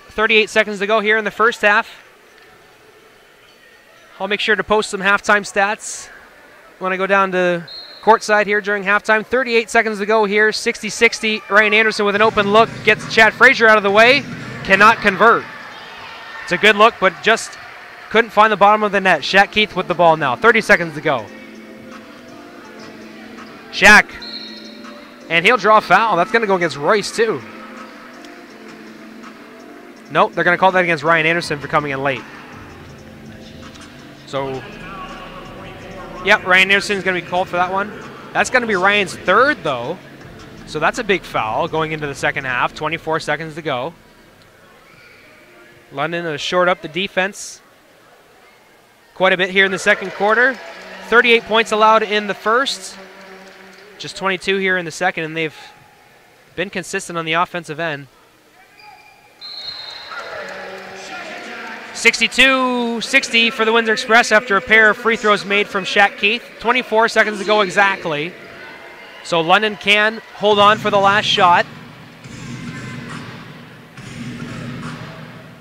Speaker 2: 38 seconds to go here in the first half. I'll make sure to post some halftime stats when I go down to courtside here during halftime. 38 seconds to go here. 60-60. Ryan Anderson with an open look. Gets Chad Frazier out of the way. Cannot convert. It's a good look, but just couldn't find the bottom of the net. Shaq Keith with the ball now. 30 seconds to go. Shaq. And he'll draw a foul. That's going to go against Royce, too. Nope, they're going to call that against Ryan Anderson for coming in late. So, yep, Ryan Anderson is going to be called for that one. That's going to be Ryan's third, though. So that's a big foul going into the second half. 24 seconds to go. London has shored up the defense quite a bit here in the second quarter. 38 points allowed in the first. Just 22 here in the second, and they've been consistent on the offensive end. 62-60 for the Windsor Express after a pair of free throws made from Shaq Keith. 24 seconds to go exactly. So London can hold on for the last shot.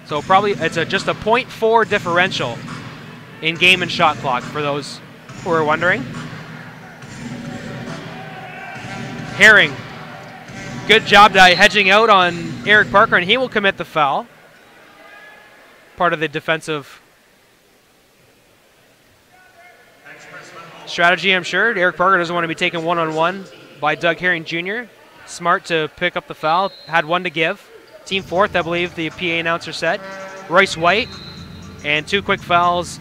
Speaker 2: So probably it's just a .4 differential in game and shot clock for those who are wondering. Herring, good job hedging out on Eric Parker, and he will commit the foul. Part of the defensive strategy, I'm sure. Eric Parker doesn't want to be taken one-on-one by Doug Herring Jr. Smart to pick up the foul. Had one to give. Team fourth, I believe the PA announcer said. Royce White, and 2 quick fouls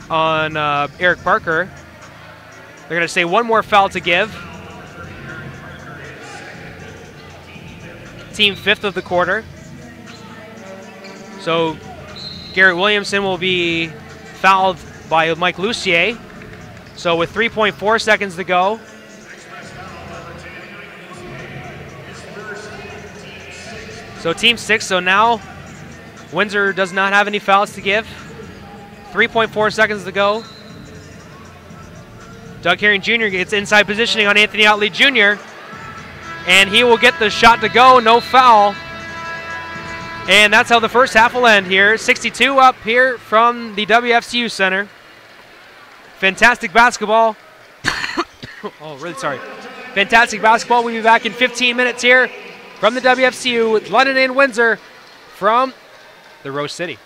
Speaker 2: on Eric Parker. They're going to say one more foul to give. Team fifth of the quarter. So Garrett Williamson will be fouled by Mike Lucier. So with 3.4 seconds to go. So team 6, so now Windsor does not have any fouls to give. 3.4 seconds to go. Doug Herring Jr. gets inside positioning on Anthony Otley Jr. And he will get the shot to go, no foul. And that's how the first half will end here. 62 up here from the WFCU Center. Fantastic basketball. Oh, really sorry. Fantastic basketball. We'll be back in 15 minutes here from the WFCU with London and Windsor from the Rose City.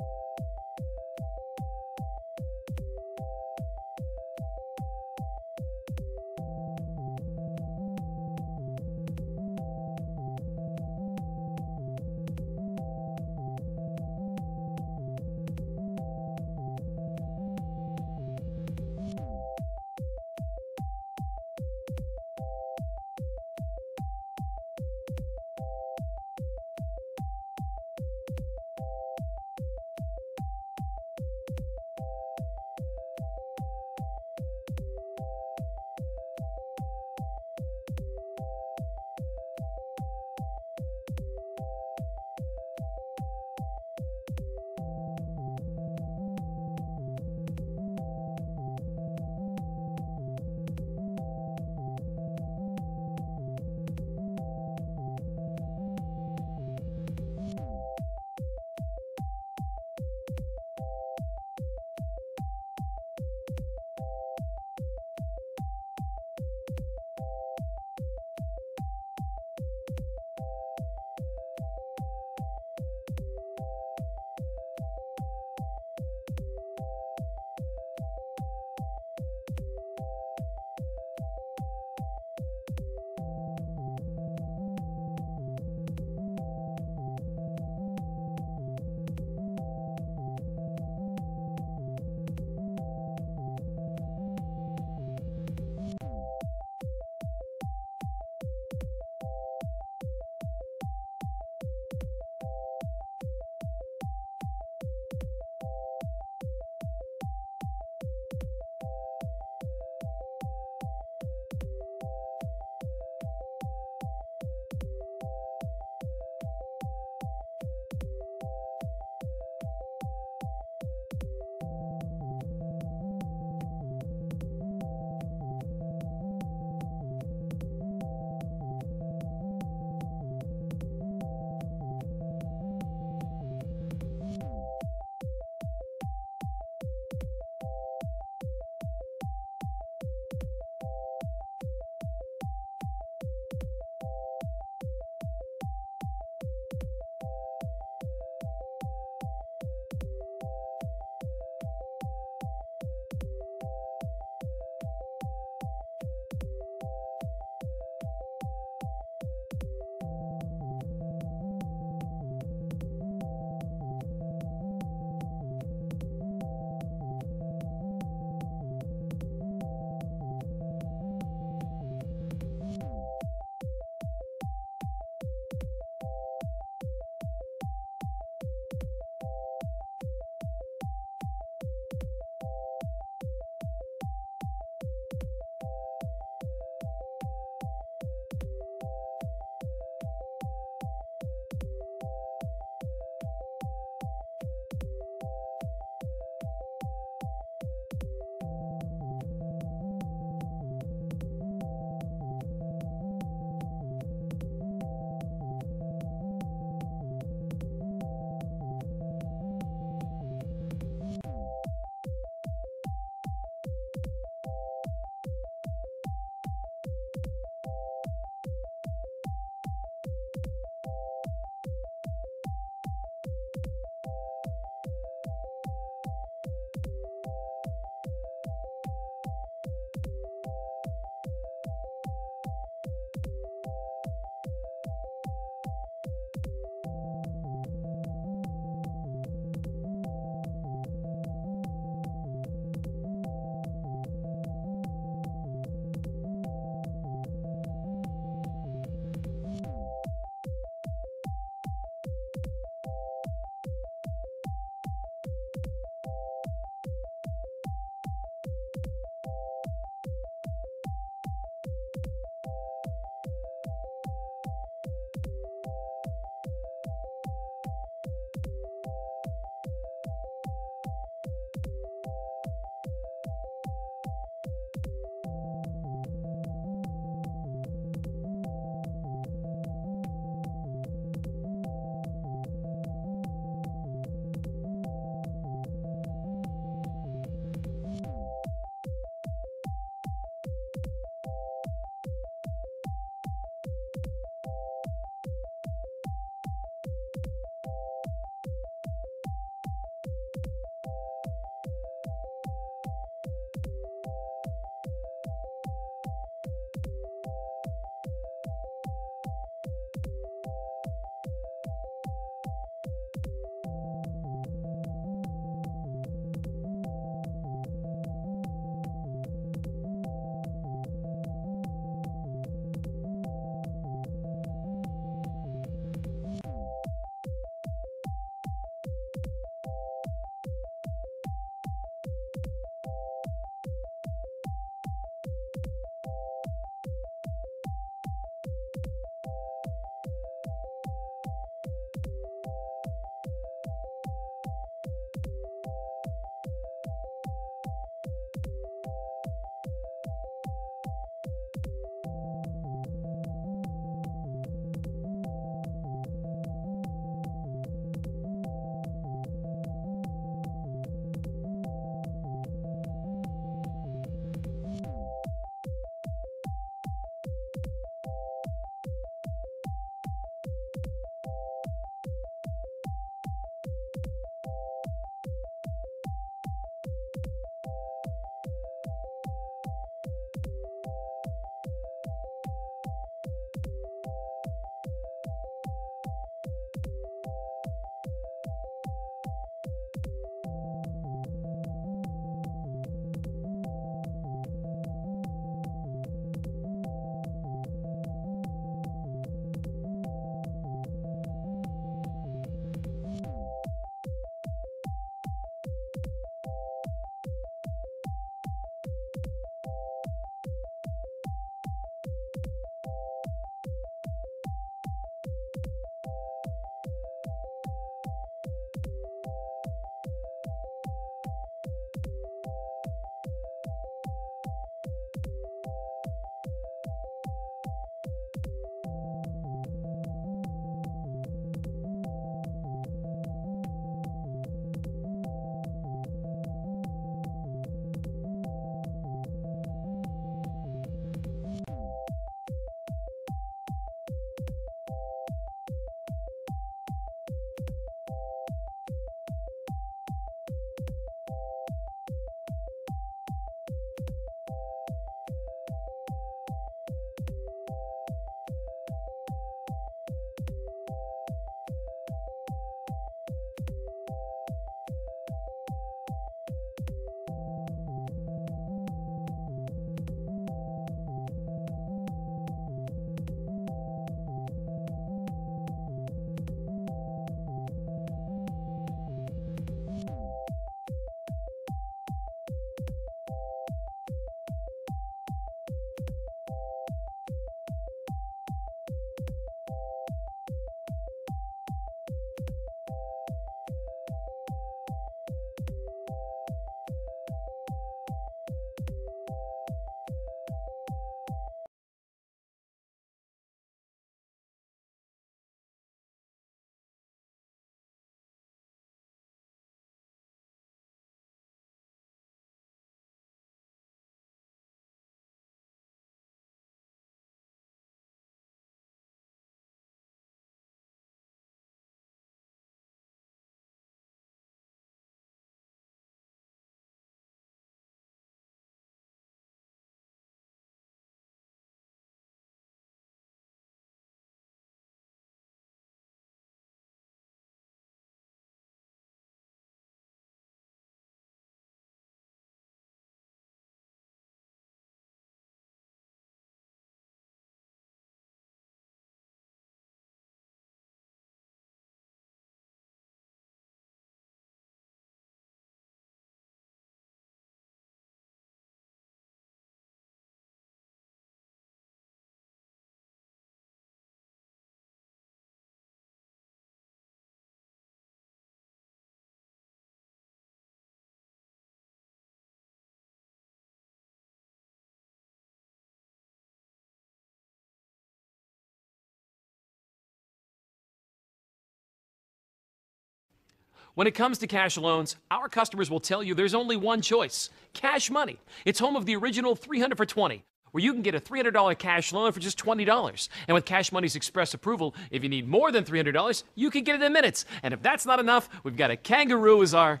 Speaker 3: When it comes to cash loans, our customers will tell you there's only one choice: Cash Money. It's home of the original 300 for 20, where you can get a $300 cash loan for just $20. And with Cash Money's express approval, if you need more than $300, you can get it in minutes. And if that's not enough, we've got a kangaroo as our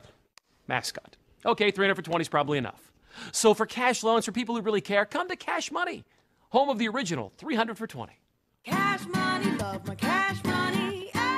Speaker 3: mascot. Okay, 300 for 20 is probably enough. So for cash loans for people who really care, come to Cash Money, home of the original 300 for 20.
Speaker 4: Cash money, love my cash money. Hey.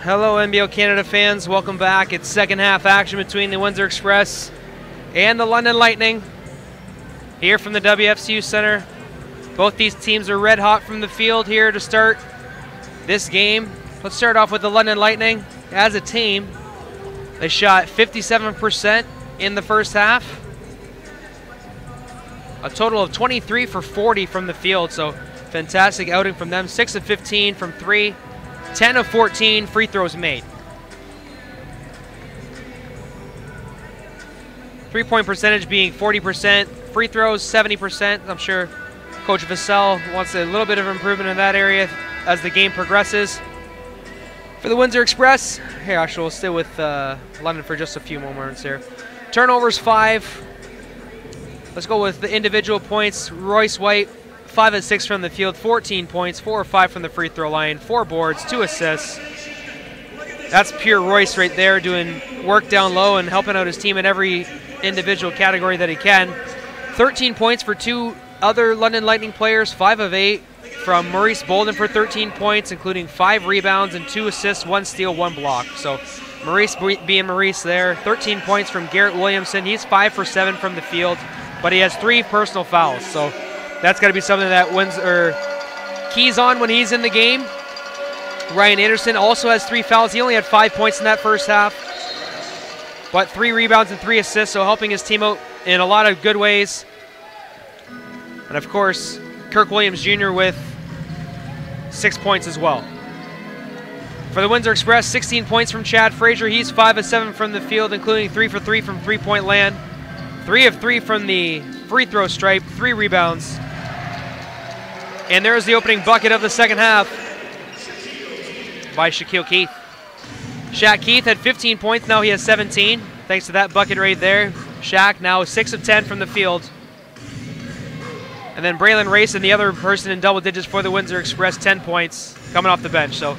Speaker 2: Hello NBO Canada fans, welcome back. It's second half action between the Windsor Express and the London Lightning here from the WFCU Center. Both these teams are red hot from the field here to start this game. Let's start off with the London Lightning. as a team, they shot 57% in the first half. A total of 23 for 40 from the field, so fantastic outing from them. 6 of 15 from 3, 10 of 14 free throws made. 3-point percentage being 40%, free throws 70%. I'm sure Coach Vassell wants a little bit of improvement in that area as the game progresses. For the Windsor Express, here actually we'll stay with London for just a few more moments here. Turnovers 5. Let's go with the individual points. Royce White, 5 of 6 from the field, 14 points, 4 of 5 from the free throw line, 4 boards, 2 assists. That's pure Royce right there, doing work down low and helping out his team in every individual category that he can. 13 points for 2 other London Lightning players, 5 of 8 from Maurice Bolden for 13 points, including 5 rebounds and 2 assists, 1 steal, 1 block. So Maurice being Maurice there. 13 points from Garrett Williamson. He's 5 for 7 from the field, but he has 3 personal fouls. So that's got to be something that Windsor keys on when he's in the game. Ryan Anderson also has 3 fouls. He only had 5 points in that first half, but 3 rebounds and 3 assists, so helping his team out in a lot of good ways. And of course, Kirk Williams Jr. with 6 points as well. For the Windsor Express, 16 points from Chad Frazier. He's 5 of 7 from the field, including 3 for 3 from three-point land, 3 of 3 from the free throw stripe, 3 rebounds. And there's the opening bucket of the second half by Shaquille Keith. Shaq Keith had 15 points, now he has 17, thanks to that bucket right there. Shaq now 6 of 10 from the field. And then Braylon Rayson, the other person in double digits for the Windsor Express, 10 points coming off the bench. So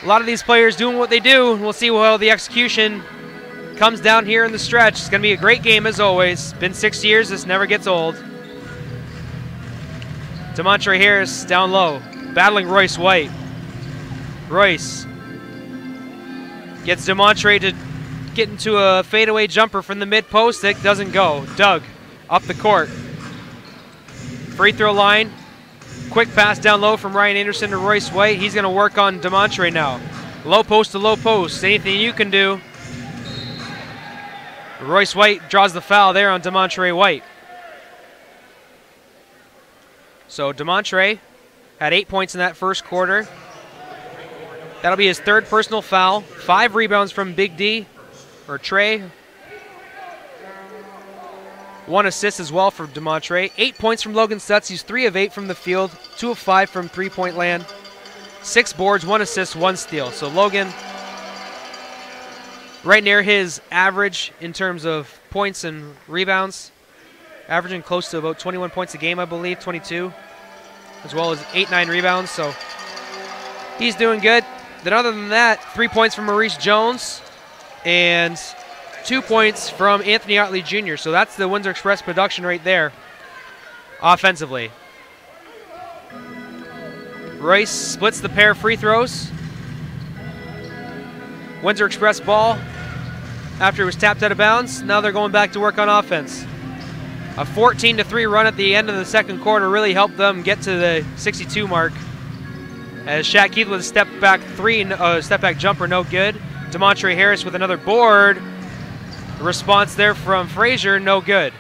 Speaker 2: a lot of these players doing what they do, and we'll see how the execution comes down here in the stretch. It's going to be a great game as always. Been 6 years, this never gets old. DeMontre Harris down low, battling Royce White. Royce gets DeMontre to get into a fadeaway jumper from the mid post. It doesn't go. Doug up the court. Free throw line. Quick pass down low from Ryan Anderson to Royce White. He's going to work on DeMontre now. Low post to low post. Anything you can do. Royce White draws the foul there on DeMontre White. So DeMontre had 8 points in that first quarter. That'll be his 3rd personal foul. 5 rebounds from Big D, or Trey. 1 assist as well for DeMontre. 8 points from Logan Stutz. He's 3 of 8 from the field, 2 of 5 from three-point land. 6 boards, 1 assist, 1 steal. So Logan right near his average in terms of points and rebounds. Averaging close to about 21 points a game, I believe, 22. As well as 8-9 rebounds, so he's doing good. Then other than that, 3 points from Maurice Jones and 2 points from Anthony Otley Jr. So that's the Windsor Express production right there, offensively. Royce splits the pair of free throws. Windsor Express ball after it was tapped out of bounds. Now they're going back to work on offense. A 14-3 run at the end of the second quarter really helped them get to the 62 mark. As Shaq Keith with a step back jumper, no good. DeMontre Harris with another board. The response there from Frazier, no good.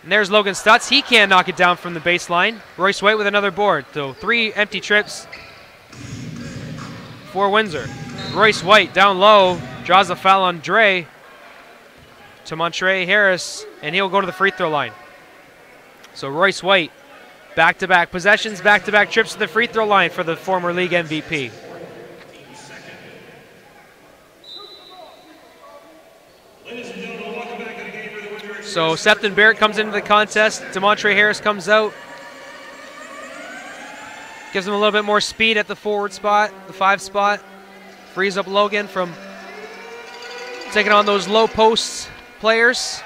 Speaker 2: And there's Logan Stutz. He can't knock it down from the baseline. Royce White with another board. So 3 empty trips for Windsor. Royce White down low, draws a foul on Dre. DeMontre Harris, and he'll go to the free throw line. So Royce White, back-to-back possessions, back-to-back trips to the free throw line for the former league MVP. So Sefton Barrett comes into the contest. DeMontre Harris comes out. Gives him a little bit more speed at the forward spot, the 5 spot. Frees up Logan from taking on those low post players.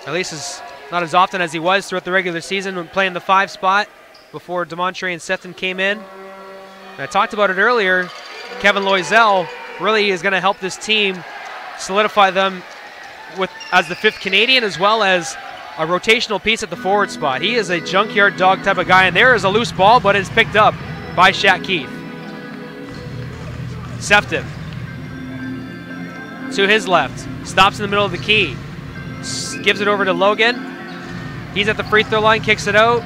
Speaker 2: At least is not as often as he was throughout the regular season when playing the 5 spot before DeMontre and Sefton came in. And I talked about it earlier. Kevin Loisel really is going to help this team solidify them as the 5th Canadian, as well as a rotational piece at the forward spot. He is a junkyard dog type of guy, and there is a loose ball, but it's picked up by Shaq Keith. Sefton to his left. Stops in the middle of the key. Gives it over to Logan. He's at the free throw line, kicks it out.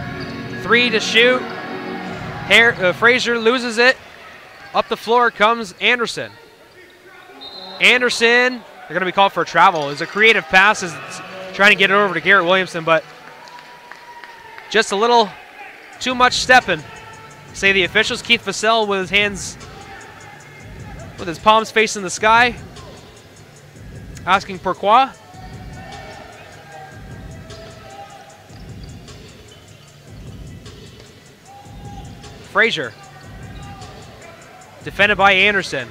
Speaker 2: 3 to shoot. Frazier loses it. Up the floor comes Anderson. Anderson, they're going to be called for a travel. It was a creative pass, is trying to get it over to Garrett Williamson, but just a little too much stepping, say the officials. Keith Vassell with his hands, with his palms facing the sky, asking pourquoi. Frazier, defended by Anderson.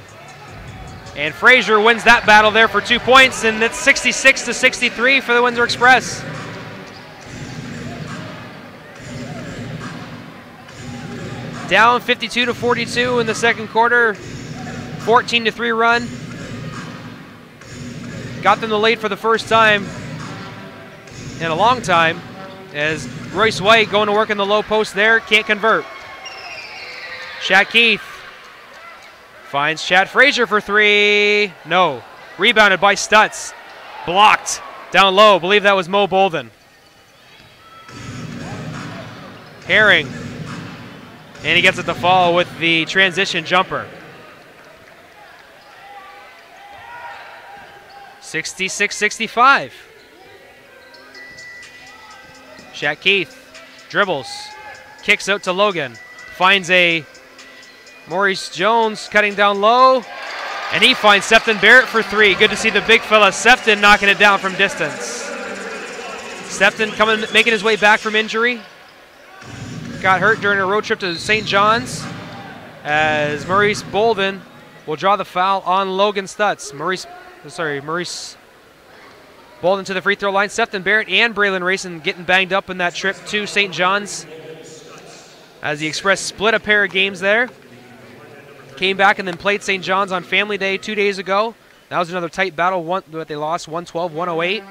Speaker 2: And Frazier wins that battle there for 2 points, and it's 66-63 for the Windsor Express. Down 52-42 in the second quarter, 14-3 run. Got them the lead for the first time in a long time, as Royce White going to work in the low post there, can't convert. Chad Keith finds Chad Frazier for 3. No. Rebounded by Stutz. Blocked down low. Believe that was Mo Bolden. Herring. And he gets it to fall with the transition jumper. 66-65. Shaq Keith dribbles. Kicks out to Logan. Finds a Maurice Jones cutting down low, and he finds Sefton Barrett for 3. Good to see the big fella Sefton knocking it down from distance. Sefton making his way back from injury. Got hurt during a road trip to St. John's, as Maurice Bolden will draw the foul on Logan Stutz. Maurice Bolden to the free throw line. Sefton Barrett and Braylon Rayson getting banged up in that trip to St. John's, as the Express split a pair of games there. Came back and then played St. John's on Family Day 2 days ago. That was another tight battle, but they lost 112-108.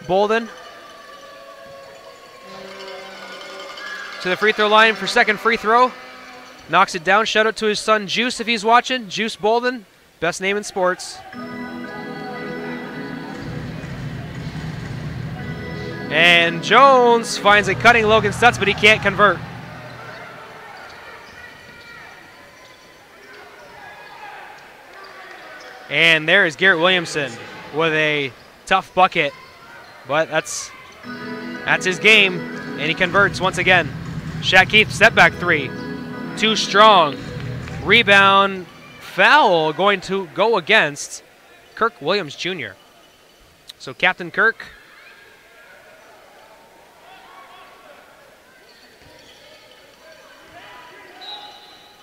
Speaker 2: Bolden to the free throw line for second free throw. Knocks it down. Shout out to his son Juice if he's watching. Juice Bolden, best name in sports. And Jones finds a cutting Logan Stutz, but he can't convert. And there is Garrett Williamson with a tough bucket, but that's his game, and he converts once again. Shaq Keith, step back 3. Too strong. Rebound, foul going to go against Kirk Williams Jr. So Captain Kirk,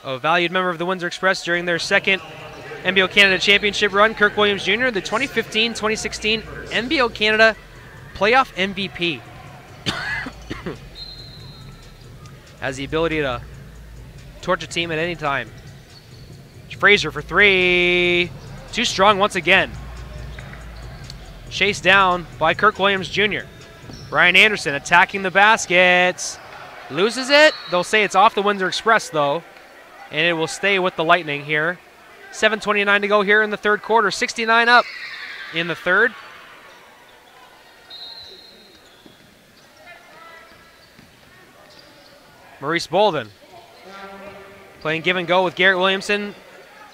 Speaker 2: a valued member of the Windsor Express during their second NBO Canada Championship run. Kirk Williams Jr., the 2015-2016 NBO Canada Playoff MVP. Has the ability to torch a team at any time. Frazier for 3. Too strong once again. Chased down by Kirk Williams Jr. Ryan Anderson attacking the basket. Loses it. They'll say it's off the Windsor Express, though, and it will stay with the Lightning here. 7:29 to go here in the third quarter. 69 up in the third. Maurice Bolden playing give and go with Garrett Williamson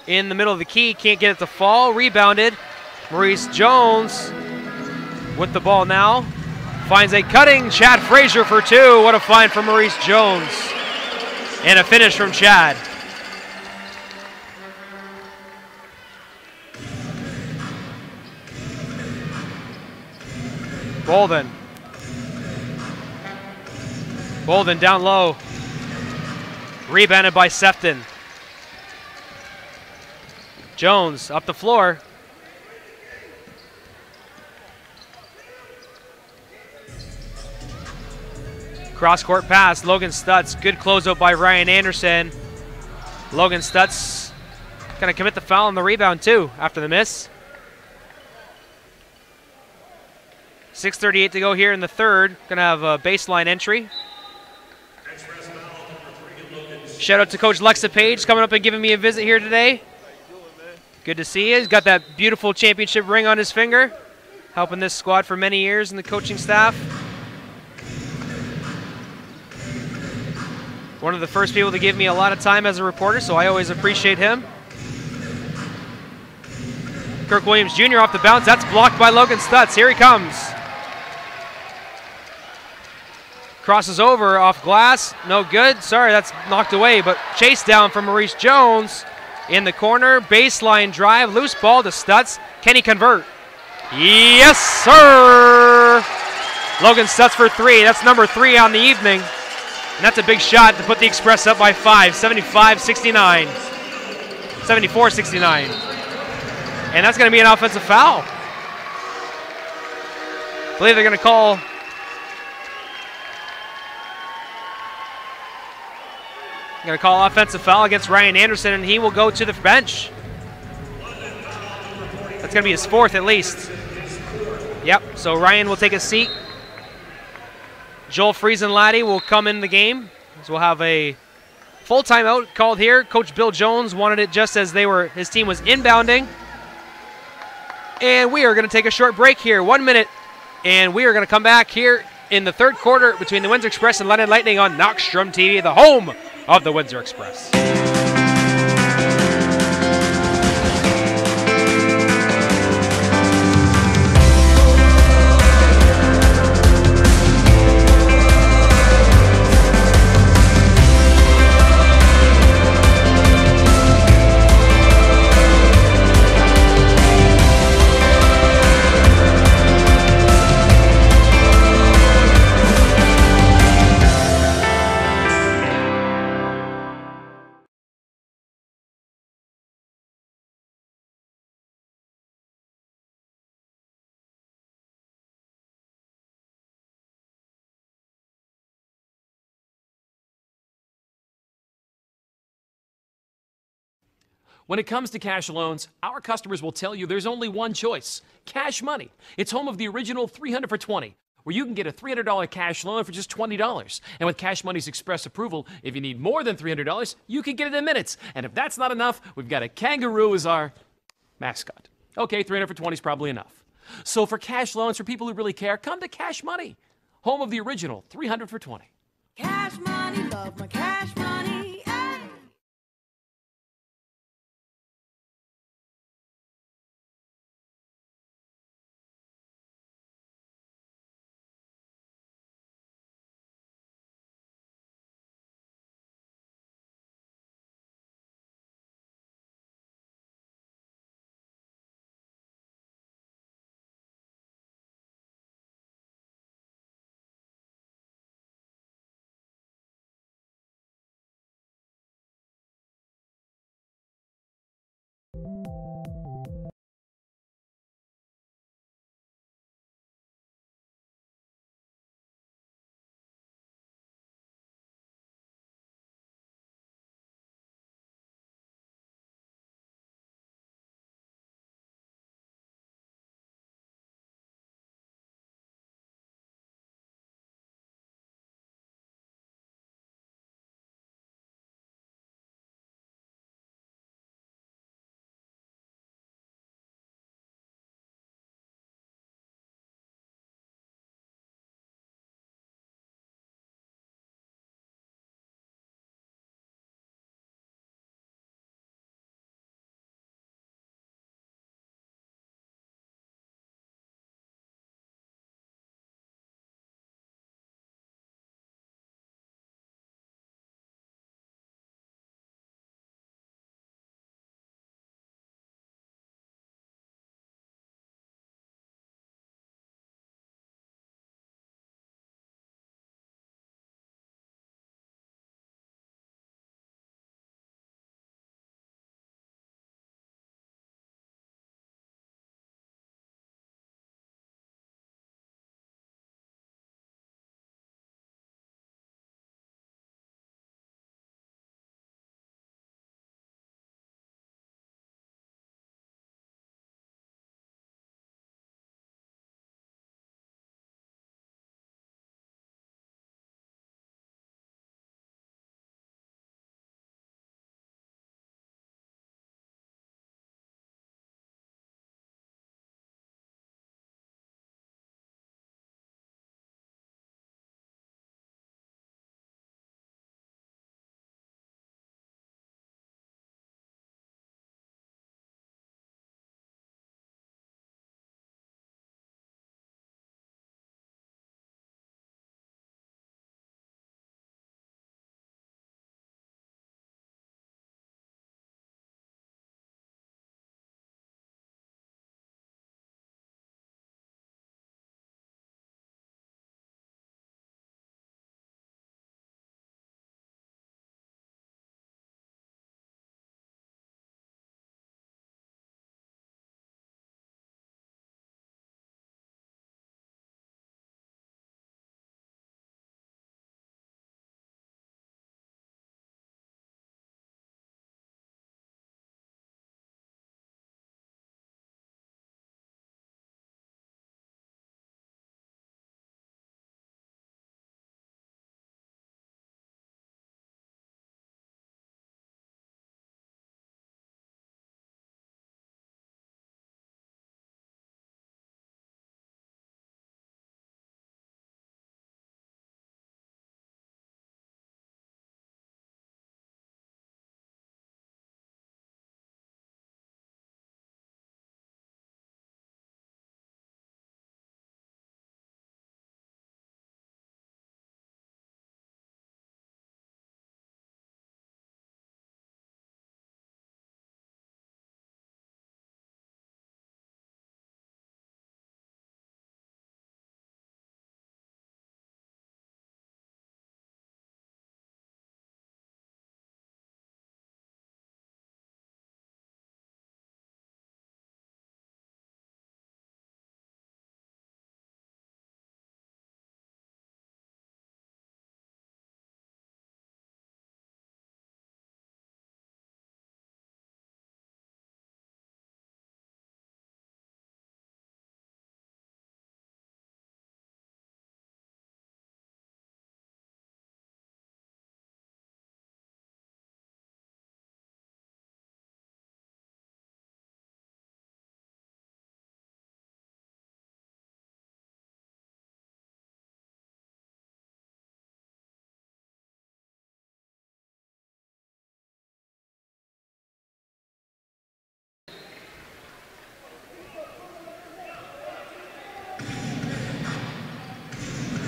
Speaker 2: in the middle of the key. Can't get it to fall. Rebounded. Maurice Jones with the ball now. Finds a cutting Chad Frazier for 2. What a find from Maurice Jones. And a finish from Chad. Bolden. Bolden down low. Rebounded by Sefton. Jones up the floor. Cross-court pass, Logan Stutz. Good closeout by Ryan Anderson. Logan Stutz going to commit the foul on the rebound, too, after the miss. 6:38 to go here in the third. Going to have a baseline entry. Shout out to Coach Lexa Page coming up and giving me a visit here today. Good to see you. He's got that beautiful championship ring on his finger, helping this squad for many years in the coaching staff. One of the first people to give me a lot of time as a reporter, so I always appreciate him. Kirk Williams Jr. off the bounce. That's blocked by Logan Stutz. Here he comes. Crosses over off glass. No good. Sorry, that's knocked away, but chase down from Maurice Jones in the corner. Baseline drive. Loose ball to Stutz. Can he convert? Yes, sir! Logan Stutz for 3. That's number 3 on the evening. And that's a big shot to put the Express up by 5, 75-69. 74-69. And that's going to be an offensive foul. I believe they're going to call offensive foul against Ryan Anderson, and he will go to the bench. That's going to be his 4th at least. Yep, so Ryan will take a seat. Joel Friesenladdie will come in the game. So we'll have a full timeout called here. Coach Bill Jones wanted it just as his team was inbounding. And we are going to take a short break here, 1 minute. And we are going to come back here in the third quarter between the Windsor Express and London Lightning on Knockstrom TV, the home of the Windsor Express.
Speaker 3: When it comes to cash loans, our customers will tell you there's only one choice: Cash Money. It's home of the original 300 for 20, where you can get a $300 cash loan for just $20. And with Cash Money's express approval, if you need more than $300, you can get it in minutes. And if that's not enough, we've got a kangaroo as our mascot. Okay, 300 for 20 is probably enough. So for cash loans for people who really care, come to Cash Money, home of the original 300 for 20.
Speaker 4: Cash money, love my cash money.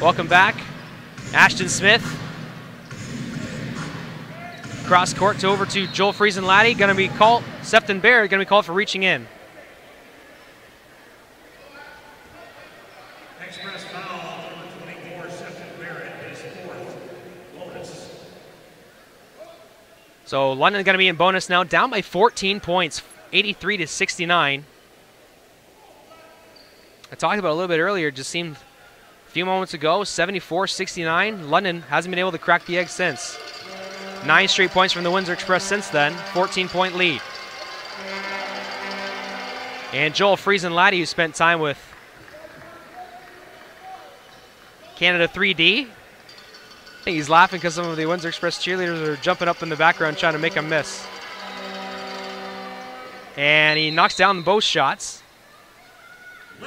Speaker 2: Welcome back. Ashton Smith. Cross court to over to Joel Friesen-Laddie. Going to be called, Sefton Barrett going to be called for reaching in.
Speaker 1: Express foul, number 24, Sefton Barrett, his fourth bonus.
Speaker 2: So London going to be in bonus now, down by 14 points, 83 to 69. I talked about it a little bit earlier, just seemed a few moments ago, 74-69. London hasn't been able to crack the egg since. 9 straight points from the Windsor Express since then, 14-point lead. And Joel Friesen-Laddie, who spent time with Canada 3D. I think he's laughing because some of the Windsor Express cheerleaders are jumping up in the background trying to make him miss. And he knocks down both shots.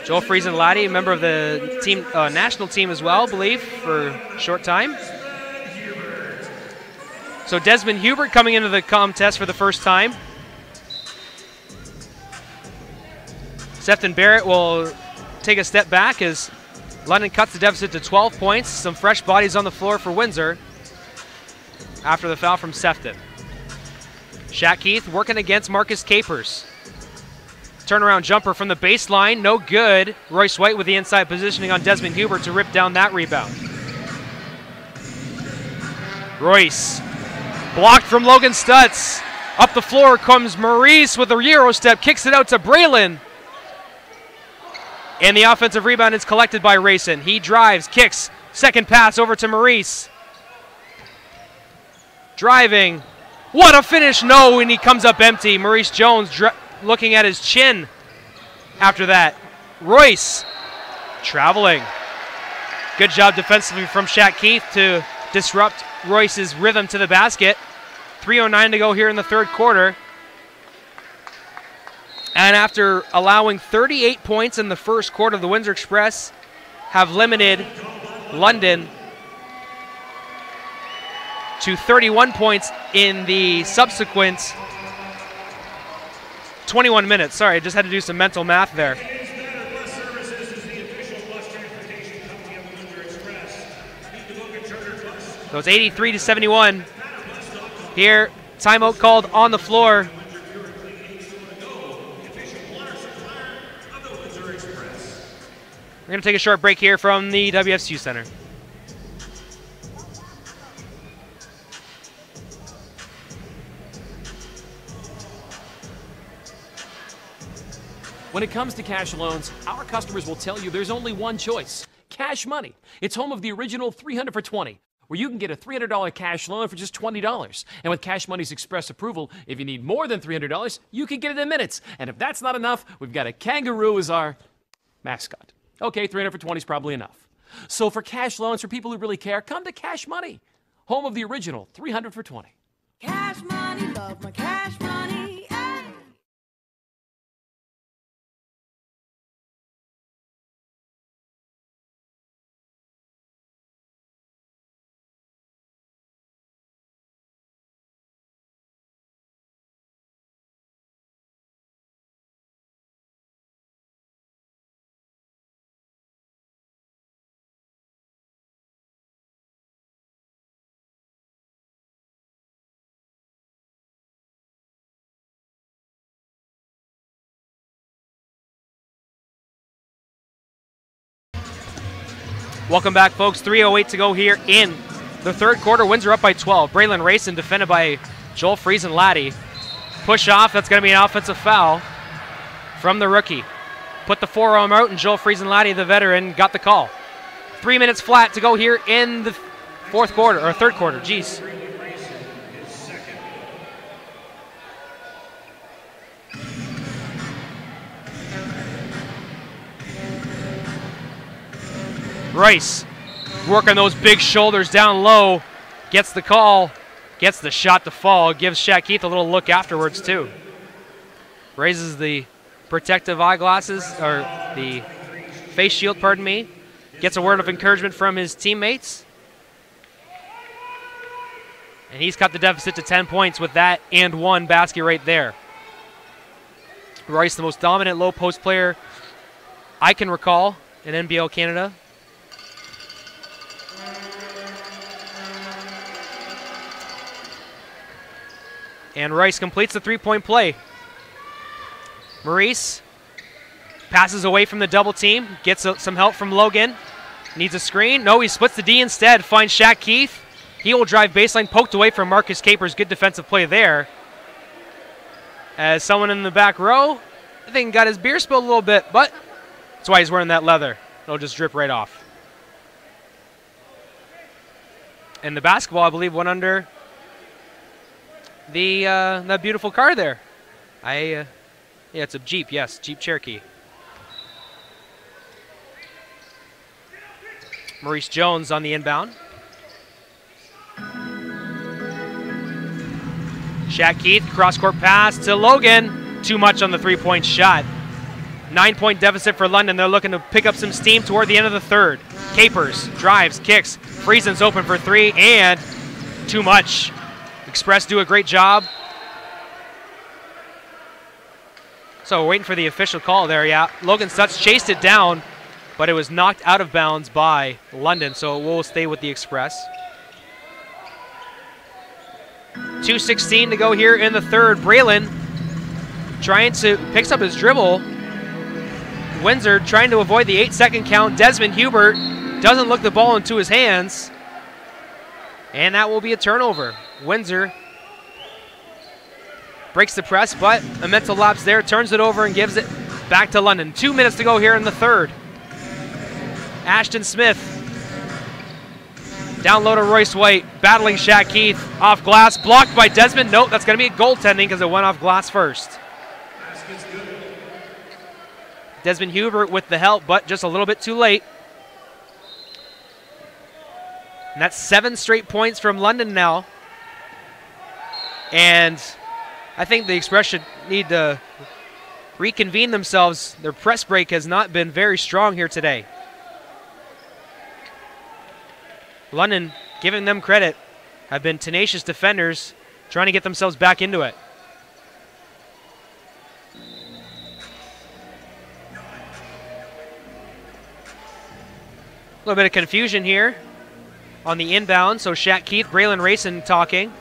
Speaker 2: Joel Friesen-Laddie, a member of the team, national team as well, I believe, for a short time. So Desmond Hubert coming into the contest for the first time. Sefton Barrett will take a step back as London cuts the deficit to 12 points. Some fresh bodies on the floor for Windsor after the foul from Sefton. Shaq Keith working against Marcus Capers. Turnaround jumper from the baseline, no good. Royce White with the inside positioning on Desmond Hubert to rip down that rebound. Royce, blocked from Logan Stutz. Up the floor comes Maurice with a Euro step, kicks it out to Braylon. And the offensive rebound is collected by Rayson. He drives, kicks, second pass over to Maurice. Driving, what a finish, no, and he comes up empty. Maurice Jones looking at his chin after that. Royce traveling. Good job defensively from Shaq Keith to disrupt Royce's rhythm to the basket. 3:09 to go here in the third quarter. And after allowing 38 points in the first quarter, the Windsor Express have limited London to 31 points in the subsequent 21 minutes. Sorry, I just had to do some mental math there. So it's 83 to 71. Here, timeout called on the floor. We're going to take a short break here from the WFSU Center.
Speaker 3: When it comes to cash loans, our customers will tell you there's only one choice: Cash Money. It's home of the original 300 for 20, where you can get a $300 cash loan for just $20. And with Cash Money's express approval, if you need more than $300, you can get it in minutes. And if that's not enough, we've got a kangaroo as our mascot. Okay, 300 for 20 is probably enough. So for cash loans for people who really care, come to Cash Money, home of the original 300 for 20.
Speaker 4: Cash money, love my cash money. Ay.
Speaker 2: Welcome back, folks. 3:08 to go here in the third quarter. Windsor up by 12. Braylon Rayson defended by Joel Friesen-Laddie. Push off. That's going to be an offensive foul from the rookie. Put the forearm out, and Joel Friesen-Laddie, the veteran, got the call. 3 minutes flat to go here in the fourth quarter, or third quarter. Jeez. Rice working those big shoulders down low, gets the call, gets the shot to fall, gives Shaq Keith a little look afterwards too. Raises the protective eyeglasses, or the face shield, pardon me. Gets a word of encouragement from his teammates. And he's cut the deficit to 10 points with that and one basket right there. Rice, the most dominant low post player I can recall in NBL Canada. And Royce completes the three-point play. Maurice passes away from the double team, gets some help from Logan. Needs a screen. No, he splits the D instead. Finds Shaq Keith. He will drive baseline, poked away from Marcus Capers. Good defensive play there. As someone in the back row, I think got his beer spilled a little bit, but that's why he's wearing that leather. It'll just drip right off. And the basketball, I believe, went under the that beautiful car there. Yeah, it's a Jeep. Yes, Jeep Cherokee. Maurice Jones on the inbound. Shaq Keith, cross-court pass to Logan. Too much on the three-point shot. 9-point deficit for London. They're looking to pick up some steam toward the end of the third. Capers, drives, kicks. Friesen's open for three, and too much. Express do a great job. So we're waiting for the official call there, yeah. Logan Stutz chased it down, but it was knocked out of bounds by London, so we'll stay with the Express. 2:16 to go here in the third. Braylon picks up his dribble. Windsor trying to avoid the 8-second count. Desmond Hubert doesn't look the ball into his hands. And that will be a turnover. Windsor breaks the press, but a mental lapse there. Turns it over and gives it back to London. 2 minutes to go here in the third. Ashton Smith. Down low to Royce White. Battling Shaq Keith. Off glass. Blocked by Desmond. Nope, that's going to be a goaltending because it went off glass first. Desmond Hubert with the help, but just a little bit too late. And that's 7 straight points from London now. And I think the Express should need to reconvene themselves. Their press break has not been very strong here today. London, giving them credit, have been tenacious defenders trying to get themselves back into it. A little bit of confusion here on the inbound. So Shaq Keith, Braylon Rayson talking.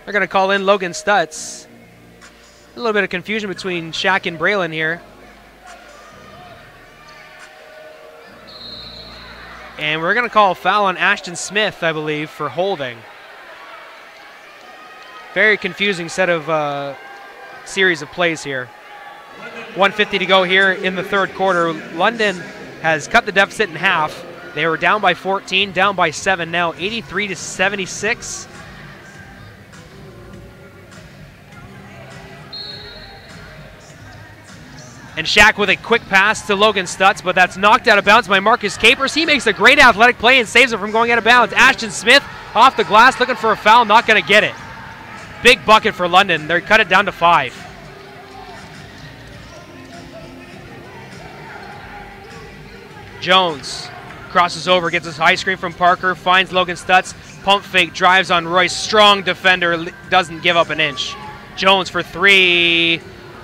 Speaker 2: They're going to call in Logan Stutz. A little bit of confusion between Shaq and Braylon here. And we're going to call a foul on Ashton Smith, I believe, for holding. Very confusing set of series of plays here. 1:50 to go here in the third quarter. London has cut the deficit in half. They were down by 14, down by 7 now, 83-76. And Shaq with a quick pass to Logan Stutz, but that's knocked out of bounds by Marcus Capers. He makes a great athletic play and saves it from going out of bounds. Ashton Smith off the glass looking for a foul, not going to get it. Big bucket for London. They cut it down to 5. Jones crosses over, gets his high screen from Parker, finds Logan Stutz, pump fake, drives on Royce. Strong defender, doesn't give up an inch. Jones for 3.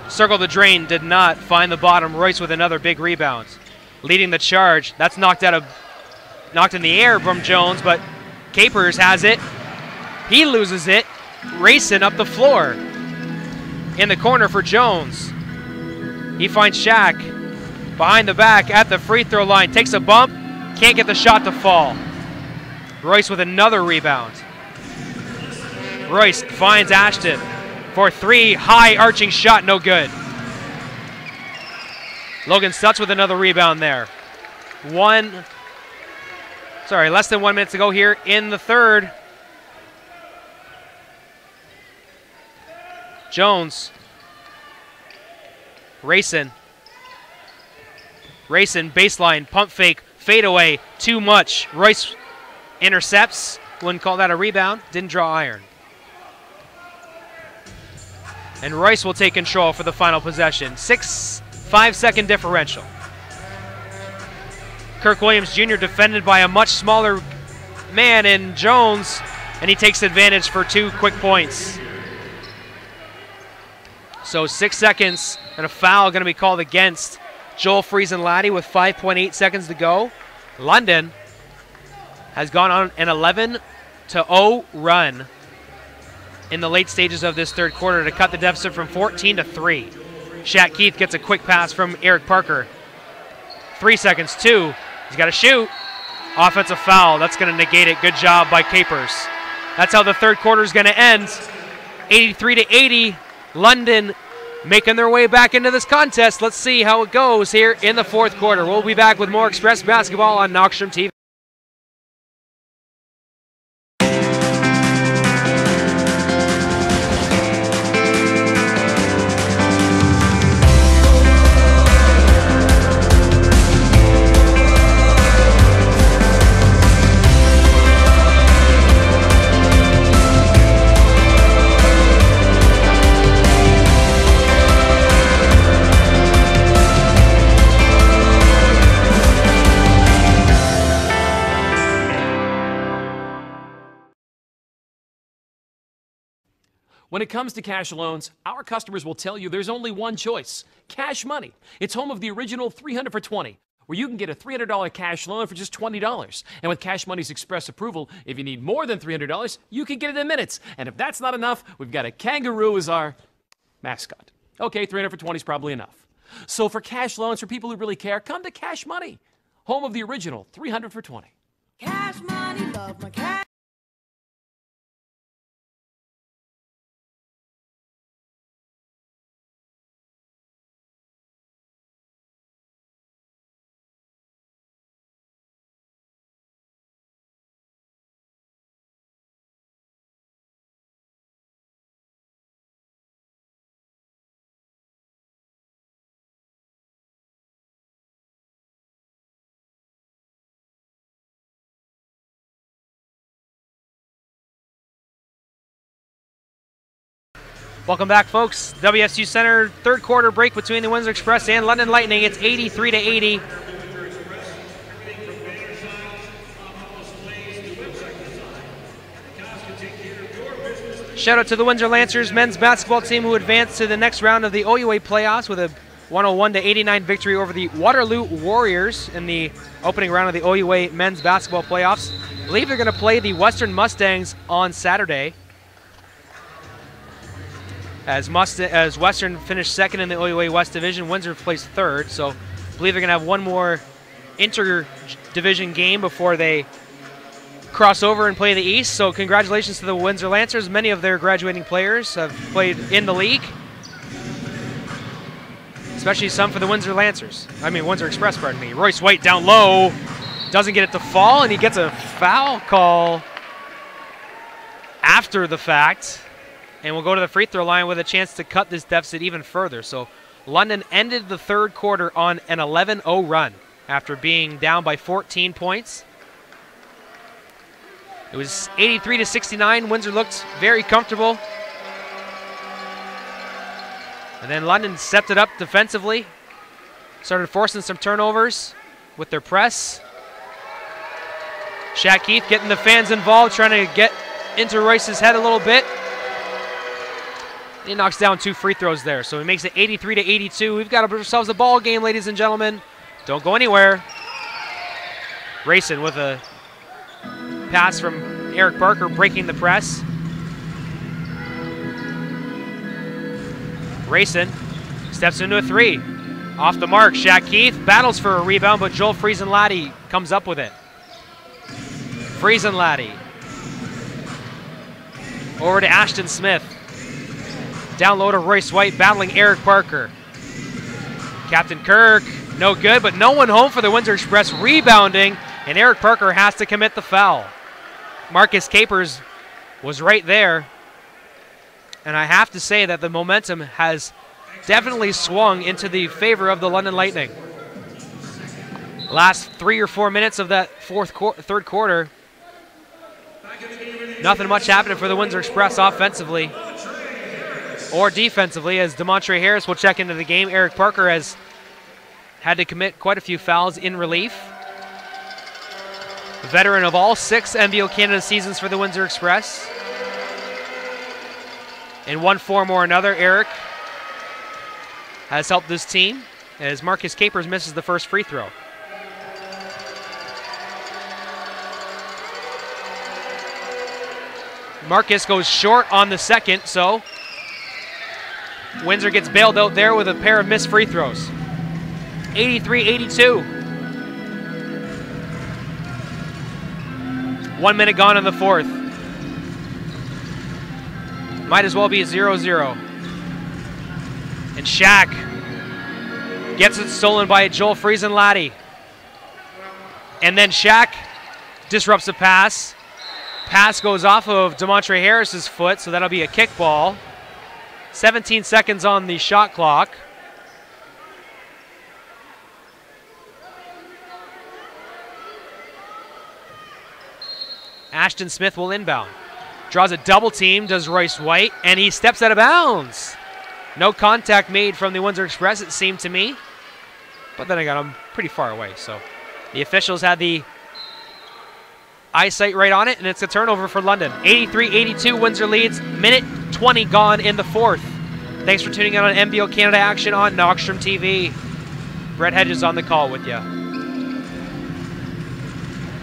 Speaker 2: Circle the drain, did not find the bottom. Royce with another big rebound. Leading the charge. That's knocked in the air from Jones, but Capers has it. He loses it. Racing up the floor. In the corner for Jones. He finds Shaq behind the back at the free throw line. Takes a bump. Can't get the shot to fall. Royce with another rebound. Royce finds Ashton for 3. High arching shot, no good. Logan Stutz with another rebound there. Less than 1 minute to go here in the third. Jones. Rayson, baseline, pump fake, fade away, too much. Royce intercepts, wouldn't call that a rebound, didn't draw iron. And Royce will take control for the final possession. 5-second differential. Kirk Williams Jr. defended by a much smaller man in Jones, and he takes advantage for 2 quick points. So 6 seconds and a foul going to be called against Joel Friesen-Laddie with 5.8 seconds to go. London has gone on an 11-0 run in the late stages of this third quarter to cut the deficit from 14 to 3. Shaq Keith gets a quick pass from Eric Parker. 3 seconds, 2. He's got to shoot. Offensive foul. That's going to negate it. Good job by Capers. That's how the third quarter is going to end. 83 to 80. London making their way back into this contest. Let's see how it goes here in the fourth quarter. We'll be back with more Express basketball on Knockstrom TV.
Speaker 3: When it comes to cash loans, our customers will tell you there's only one choice: Cash Money. It's home of the original 300 for 20, where you can get a $300 cash loan for just $20. And with Cash Money's express approval, if you need more than $300, you can get it in minutes. And if that's not enough, we've got a kangaroo as our mascot. Okay, 300 for 20 is probably enough. So for cash loans for people who really care, come to Cash Money, home of the original 300 for 20.
Speaker 4: Cash money, love my cash.
Speaker 2: Welcome back, folks. WSU Center, third quarter break between the Windsor Express and London Lightning. It's 83 to 80. Shout out to the Windsor Lancers men's basketball team who advanced to the next round of the OUA playoffs with a 101 to 89 victory over the Waterloo Warriors in the opening round of the OUA men's basketball playoffs. I believe they're going to play the Western Mustangs on Saturday. As Western finished second in the OUA West Division, Windsor placed third. So I believe they're going to have one more inter-division game before they cross over and play the East. So congratulations to the Windsor Lancers. Many of their graduating players have played in the league, especially some for the Windsor Lancers. Windsor Express, pardon me. Royce White down low, doesn't get it to fall, and he gets a foul call after the fact. And we'll go to the free throw line with a chance to cut this deficit even further. So London ended the third quarter on an 11-0 run after being down by 14 points. It was 83 to 69. Windsor looked very comfortable. And then London stepped it up defensively. Started forcing some turnovers with their press. Shaq Keith getting the fans involved, trying to get into Royce's head a little bit. He knocks down 2 free throws there, so he makes it 83 to 82. We've got ourselves a ball game, ladies and gentlemen. Don't go anywhere. Rayson with a pass from Eric Parker, breaking the press. Rayson steps into a 3. Off the mark, Shaq Keith battles for a rebound, but Joel Friesenladdie comes up with it. Friesenladdie over to Ashton Smith. Down low to Royce White, battling Eric Parker. Captain Kirk, no good, but no one home for the Windsor Express, rebounding, and Eric Parker has to commit the foul. Marcus Capers was right there, and I have to say that the momentum has definitely swung into the favor of the London Lightning. Last 3 or 4 minutes of that third quarter, nothing much happening for the Windsor Express offensively or defensively, as DeMontre Harris will check into the game. Eric Parker has had to commit quite a few fouls in relief. A veteran of all 6 NBO Canada seasons for the Windsor Express. In one form or another, Eric has helped this team as Marcus Capers misses the first free throw. Marcus goes short on the second, so Windsor gets bailed out there with a pair of missed free throws. 83-82. 1 minute gone in the fourth. Might as well be a 0-0. And Shaq gets it stolen by Joel Friesen-Laddie. And then Shaq disrupts the pass. Pass goes off of DeMontre Harris's foot, so that'll be a kickball. 17 seconds on the shot clock. Ashton Smith will inbound. Draws a double team, does Royce White, and he steps out of bounds. No contact made from the Windsor Express, it seemed to me. But then I got him pretty far away, so the officials had the eyesight right on it, and it's a turnover for London. 83-82, Windsor leads. Minute 20 gone in the fourth. Thanks for tuning in on NBO Canada action on Knockstrom TV. Brett Hedges on the call with you.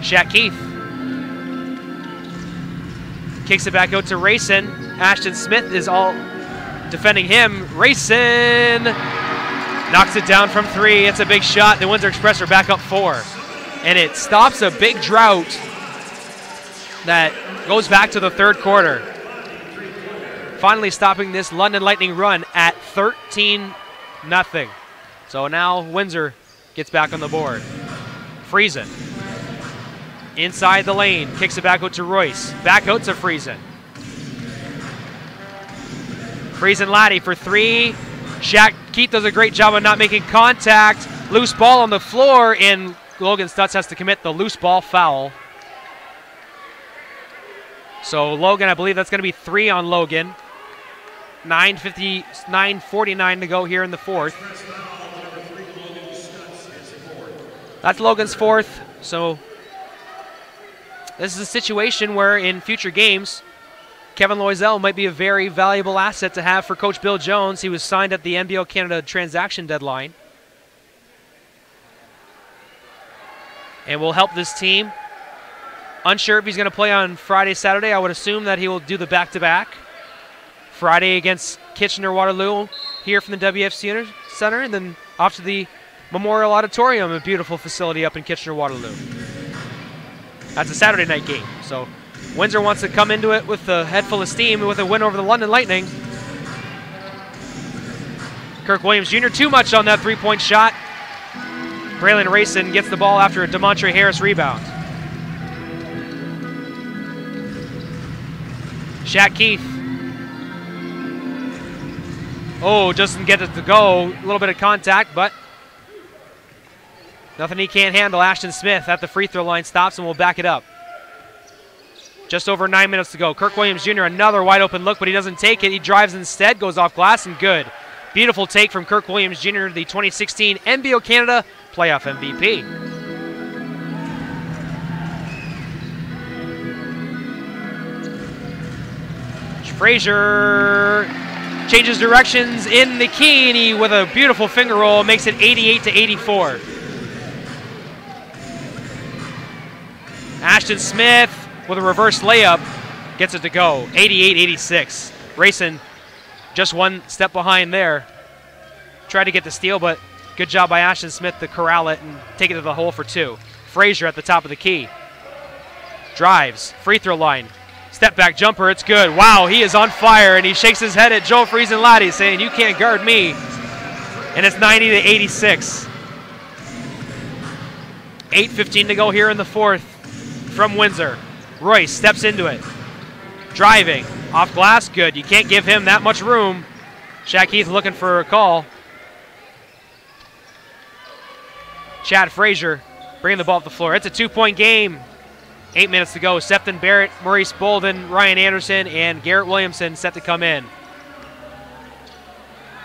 Speaker 2: Shaq Keith kicks it back out to Rayson. Ashton Smith is all defending him. Rayson knocks it down from three. It's a big shot. The Windsor Express are back up 4. And it stops a big drought that goes back to the third quarter. Finally stopping this London Lightning run at 13-0. So now Windsor gets back on the board. Friesen inside the lane, kicks it back out to Royce. Back out to Friesen. Friesen-Laddie for three. Shaq Keith does a great job of not making contact. Loose ball on the floor, and Logan Stutz has to commit the loose ball foul. So Logan, I believe that's going to be 3 on Logan. 9:49 to go here in the fourth. That's Logan's fourth. So this is a situation where in future games, Kevin Loisel might be a very valuable asset to have for Coach Bill Jones. He was signed at the NBO Canada transaction deadline. And will help this team. Unsure if he's going to play on Friday, Saturday. I would assume that he will do the back-to-back. Friday against Kitchener-Waterloo here from the WFC Center, and then off to the Memorial Auditorium, a beautiful facility up in Kitchener-Waterloo. That's a Saturday night game. So Windsor wants to come into it with a head full of steam with a win over the London Lightning. Kirk Williams Jr. too much on that three-point shot. Braylon Rayson gets the ball after a DeMontre Harris rebound. Shaq Keith. Oh, doesn't get it to go. A little bit of contact, but nothing he can't handle. Ashton Smith at the free throw line stops and will back it up. Just over 9 minutes to go. Kirk Williams Jr. another wide open look, but he doesn't take it. He drives instead, goes off glass, and good. Beautiful take from Kirk Williams Jr., the 2016 NBO Canada playoff MVP. Frazier changes directions in the key, and he, with a beautiful finger roll, makes it 88-84. Ashton Smith with a reverse layup gets it to go, 88-86. Rayson just one step behind there. Tried to get the steal, but good job by Ashton Smith to corral it and take it to the hole for 2. Frazier at the top of the key. Drives, free throw line. Step back jumper, it's good. Wow, he is on fire, and he shakes his head at Joel Friesen-Laddie saying, "You can't guard me." And it's 90-86. 8:15 to go here in the fourth from Windsor. Royce steps into it. Driving, off glass, good. You can't give him that much room. Shaq Keith looking for a call. Chad Frazier bringing the ball up the floor. It's a 2-point game. 8 minutes to go. Sefton Barrett, Maurice Bolden, Ryan Anderson, and Garrett Williamson set to come in.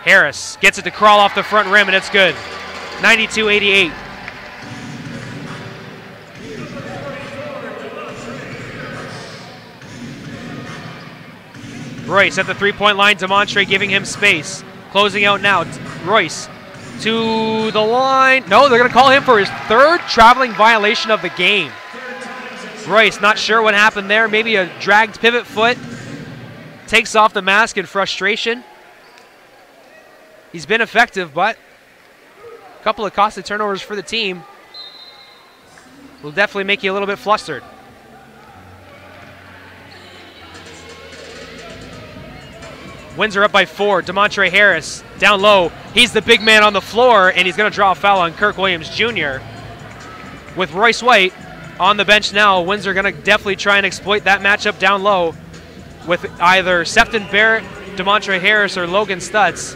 Speaker 2: Harris gets it to crawl off the front rim, and it's good. 92-88. Royce at the three-point line. DeMontre giving him space. Closing out now. Royce to the line. No, they're going to call him for his 3rd traveling violation of the game. Royce, not sure what happened there. Maybe a dragged pivot foot. takes off the mask in frustration. He's been effective, but a couple of costly turnovers for the team will definitely make you a little bit flustered. Windsor up by 4. Demontre Harris down low. He's the big man on the floor, and he's going to draw a foul on Kirk Williams Jr. With Royce White on the bench now, Windsor going to definitely try and exploit that matchup down low with either Sefton Barrett, Demontre Harris, or Logan Stutz.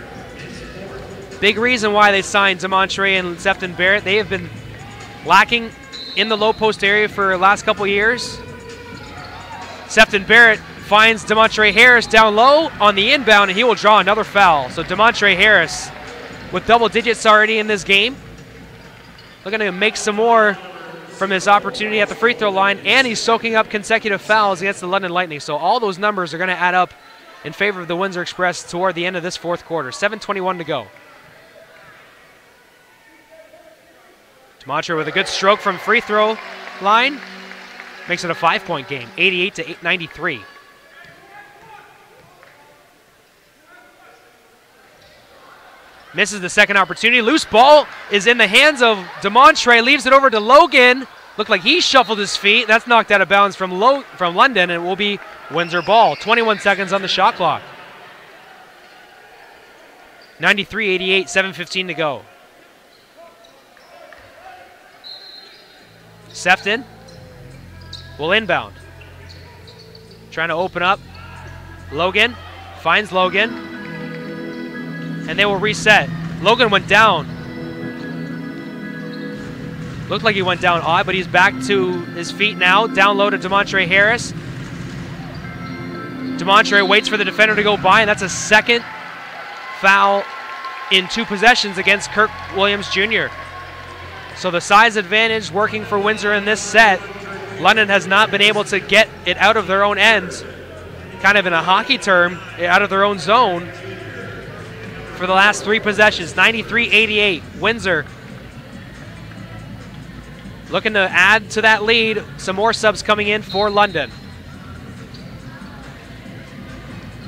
Speaker 2: Big reason why they signed Demontre and Sefton Barrett. They have been lacking in the low post area for the last couple years. Sefton Barrett finds Demontre Harris down low on the inbound, and he will draw another foul. So Demontre Harris with double digits already in this game. Looking to make some more from his opportunity at the free throw line, and he's soaking up consecutive fouls against the London Lightning. So all those numbers are going to add up in favor of the Windsor Express toward the end of this fourth quarter. 7:21 to go. Demontre with a good stroke from free throw line. Makes it a 5-point game, 88-93. Misses the second opportunity. Loose ball is in the hands of Demontre. Leaves it over to Logan. Looked like he shuffled his feet. That's knocked out of bounds from London, and it will be Windsor ball. 21 seconds on the shot clock. 93-88, 7:15 to go. Sefton will inbound. Trying to open up. Logan finds Logan. And they will reset. Logan went down. Looked like he went down odd, but he's back to his feet now. Down low to Demontre Harris. Demontre waits for the defender to go by, and that's a second foul in 2 possessions against Kirk Williams Jr. So the size advantage working for Windsor in this set. London has not been able to get it out of their own end, kind of in a hockey term, out of their own zone for the last 3 possessions. 93-88. Windsor looking to add to that lead. Some more subs coming in for London.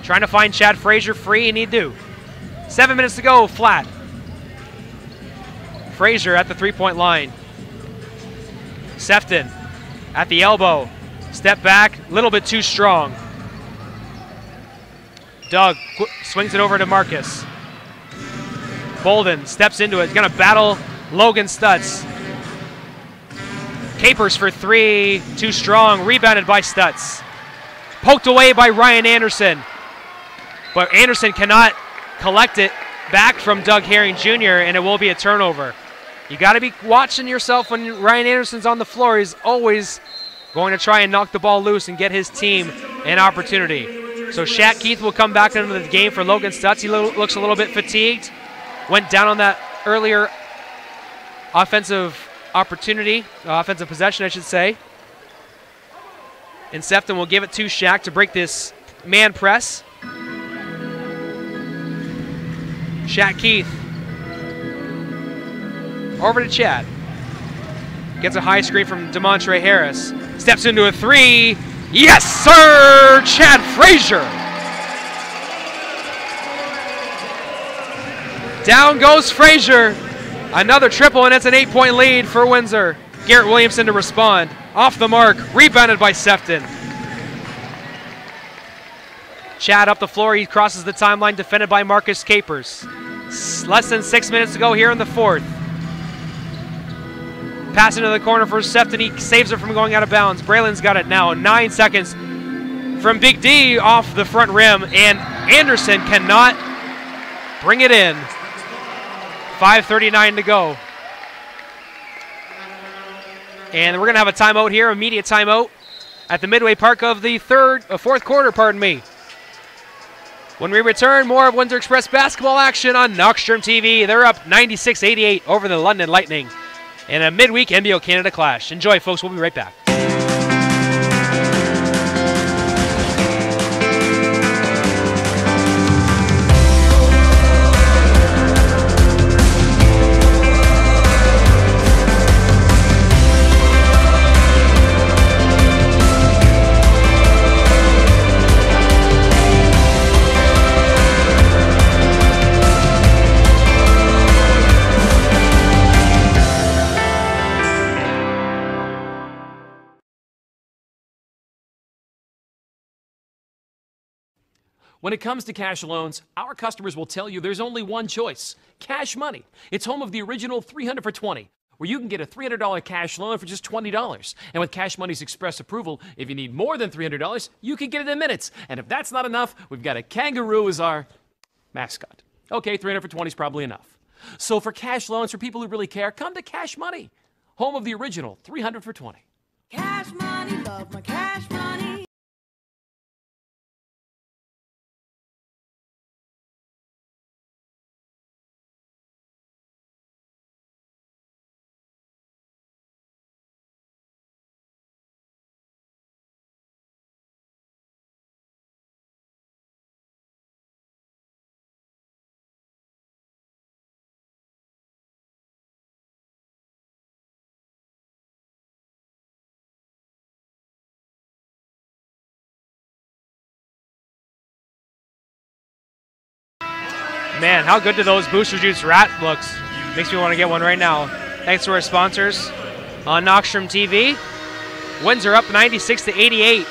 Speaker 2: Trying to find Chad Frazier free, and he do. 7 minutes to go, flat. Frazier at the 3-point line. Sefton at the elbow. Step back, a little bit too strong. Doug swings it over to Marcus. Bolden steps into it. He's going to battle Logan Stutz. Capers for 3, too strong. Rebounded by Stutz. Poked away by Ryan Anderson. But Anderson cannot collect it back from Doug Herring Jr., and it will be a turnover. You got to be watching yourself when Ryan Anderson's on the floor. He's always going to try and knock the ball loose and get his team an opportunity. So Shaq Keith will come back into the game for Logan Stutz. He looks a little bit fatigued. Went down on that earlier offensive opportunity, offensive possession, I should say. And Sefton will give it to Shaq to break this man press. Shaq Keith over to Chad. Gets a high screen from Demontre Harris. Steps into a 3. Yes, sir! Chad Frazier. Down goes Frazier. Another triple, and it's an 8-point lead for Windsor. Garrett Williamson to respond. Off the mark, rebounded by Sefton. Chad up the floor, he crosses the timeline, defended by Marcus Capers. Less than 6 minutes to go here in the fourth. Pass into the corner for Sefton, he saves it from going out of bounds. Braylon's got it now, 9 seconds from Big D off the front rim, and Anderson cannot bring it in. 5:39 to go. And we're going to have a timeout here, immediate timeout at the midway mark of the fourth quarter, pardon me. When we return, more of Windsor Express basketball action on Knockstrom TV. They're up 96-88 over the London Lightning in a midweek NBL Canada clash. Enjoy, folks. We'll be right back.
Speaker 3: When it comes to cash loans, our customers will tell you there's only one choice: Cash Money. It's home of the original 300 for 20, where you can get a $300 cash loan for just $20. And with Cash Money's express approval, if you need more than $300, you can get it in minutes. And if that's not enough, we've got a kangaroo as our mascot. Okay, 300 for 20 is probably enough. So for cash loans for people who really care, come to Cash Money, home of the original 300 for 20.
Speaker 4: Cash money, love my cash money.
Speaker 2: Man, how good do those Booster Juice rat looks? Makes me want to get one right now. Thanks to our sponsors on Knockstrom TV. Windsor up 96-88.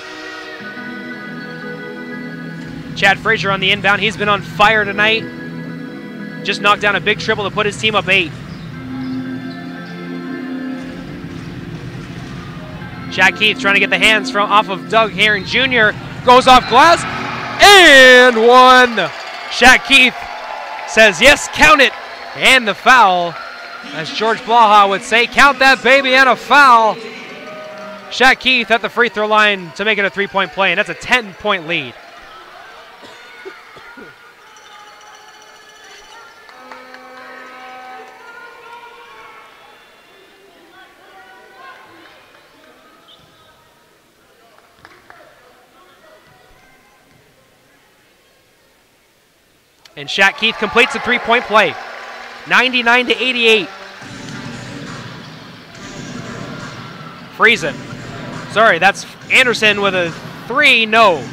Speaker 2: Chad Frazier on the inbound. He's been on fire tonight. Just knocked down a big triple to put his team up 8. Chad Keith trying to get the hands off of Doug Herring Jr. Goes off glass and one. Shaq Keith says, yes, count it. And the foul, as George Blaha would say, count that baby and a foul. Shaq Keith at the free throw line to make it a 3-point play, and that's a 10-point lead. And Shaq Keith completes the 3-point play. 99-88. Friesen. Sorry, that's Anderson with a 3, no.